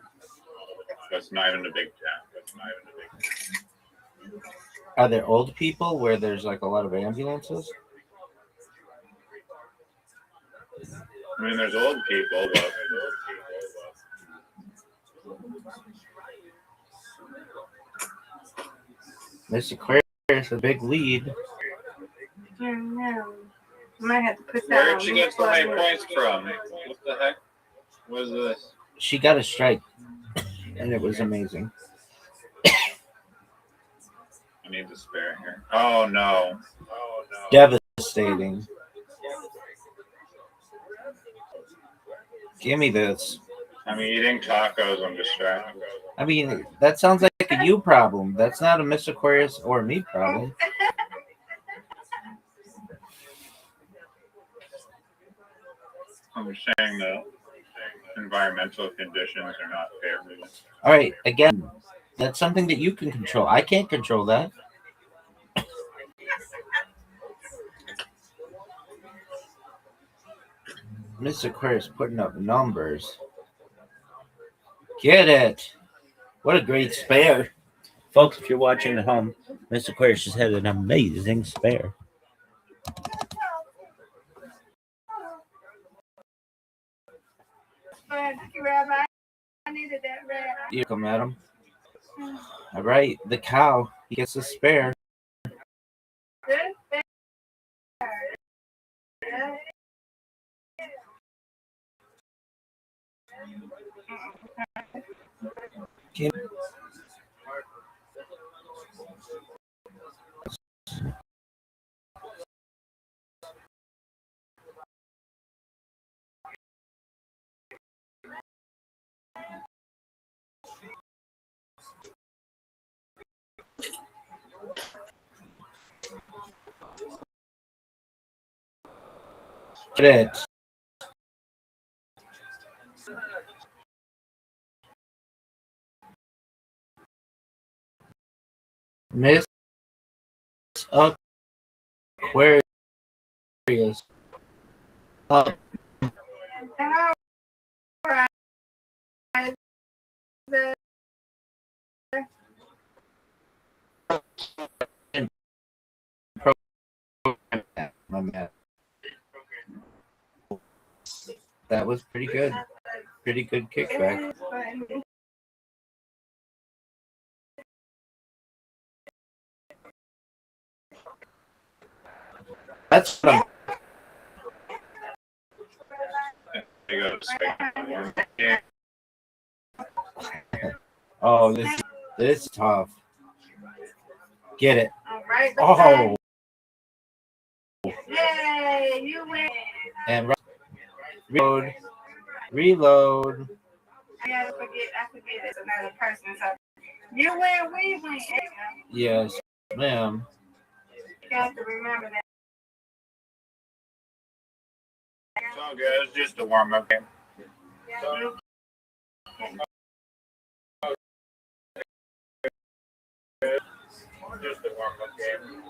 That's not even a big town. Are there old people where there's like a lot of ambulances? I mean, there's old people, but Miss Aquarius, a big lead. No. I might have to put that where on. did she get so many points from? What the heck was this? she got a strike, and it was amazing. I need the spare here. Oh no. Devastating. Give me this. I'm eating tacos. I'm distracted. I mean, that sounds like a you problem. That's not a Miss Aquarius or me problem. I'm saying the environmental conditions are not favorable. All right, again, that's something that you can control. I can't control that. Miss Aquarius putting up numbers. Get it. What a great spare. Folks, if you're watching at home, Miss Aquarius just had an amazing spare. Thank you, Rabbi. I needed that red. You come at him. All right, the cow. He gets a spare. Good spare. Get it. Miss Aquarius. Up. My man. That was pretty good. Pretty good kickback. That's what They go to space. Oh, this is tough. Get it. All right. Oh, Yay, you win. and reload. I forget it's another person. So you win, we win. Yes, ma'am. You got to remember that. It's all good. It's just a warm up game. Just a warm up game.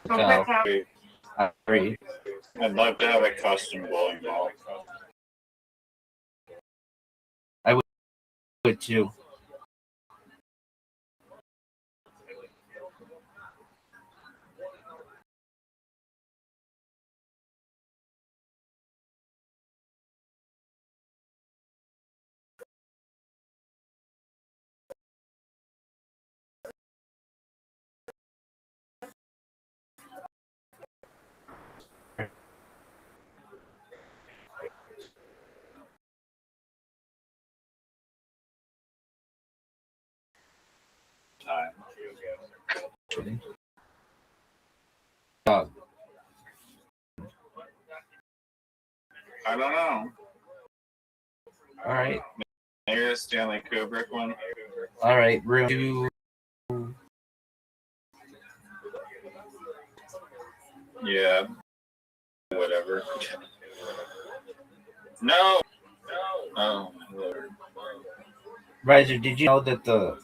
Cow. I agree. I'd love to have a custom bowling ball. Would too. Time. Dog. I don't know. All right. Maybe a Stanley Kubrick one. All right. Room 2. Yeah. Whatever. No. Oh, Lord. Riser, did you know that the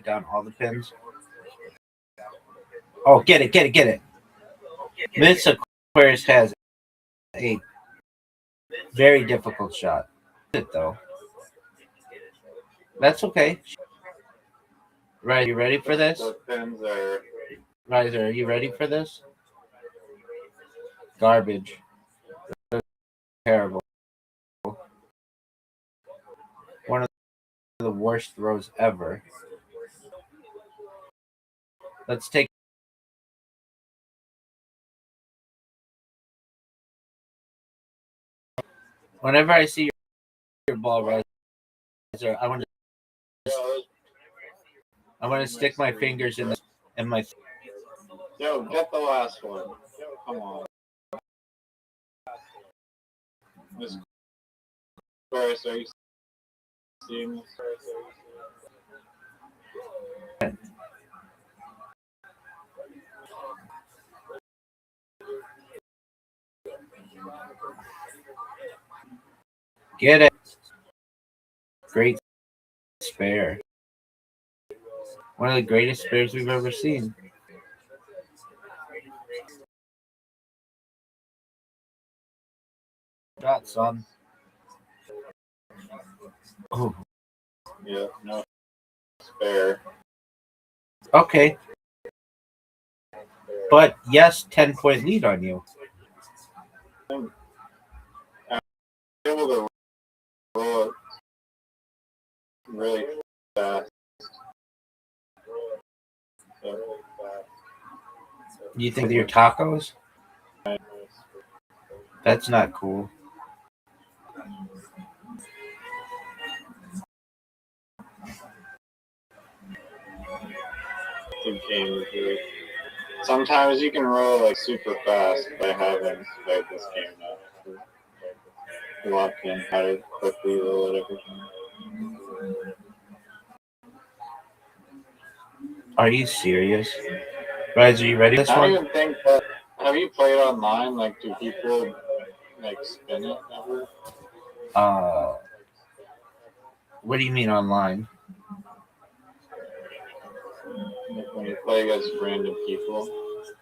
down all the pins? Oh, get it. Miss Aquarius has a very difficult shot. It though. That's okay. Right, you ready for this? The pins are. Riser, are you ready for this? Garbage. Terrible. One of the worst throws ever. Let's take. Whenever I see your ball, Riser, I want to stick my fingers in my. Yo, get the last one. Come on. Miss Aquarius, are you seeing this? Get it. Great spare. One of the greatest spares we've ever seen. Shot, son. Oh. Yeah, no spare. Okay. But yes, 10-point lead on you. I'm able to roll it really fast. You think with your tacos? That's not cool. Good game. Sometimes you can roll like super fast, but I haven't played this game now. Lock in how to quickly roll it everything. Are you serious? Guys, are you ready for this I don't one? even think that. Have you played online? Like, do people like spin it ever? What do you mean online? Like when you play against random people,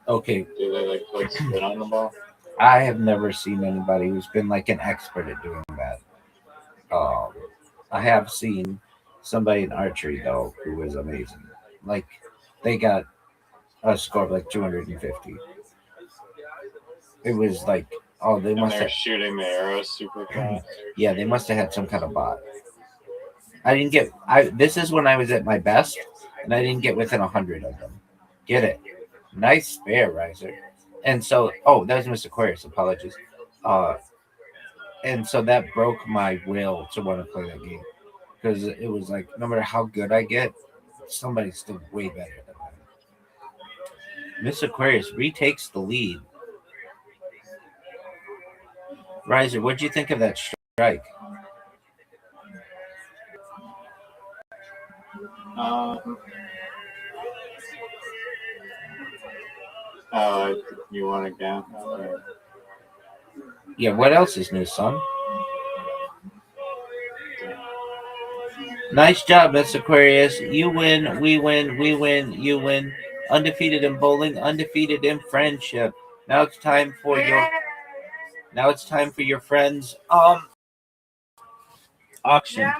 Okay, do they like put spin on the ball? I have never seen anybody who's been like an expert at doing that. I have seen somebody in archery though who was amazing. Like they got a score of like 250. It was like, oh, they And must they're have. shooting the arrows super fast. Yeah, they must have had some kind of bot. I didn't get. This is when I was at my best, and I didn't get within 100 of them. Get it? Nice spare, Riser. And so, oh, that was Mr. Aquarius. Apologies. And so that broke my will to want to play that game because it was like, no matter how good I get, somebody's still way better than me. Mr. Aquarius retakes the lead. Riser, what'd you think of that strike? You want again? Yeah, what else is new, son? Nice job, Mr. Aquarius. You win, we win, we win, you win. Undefeated in bowling, undefeated in friendship. Now it's time for your friends auction.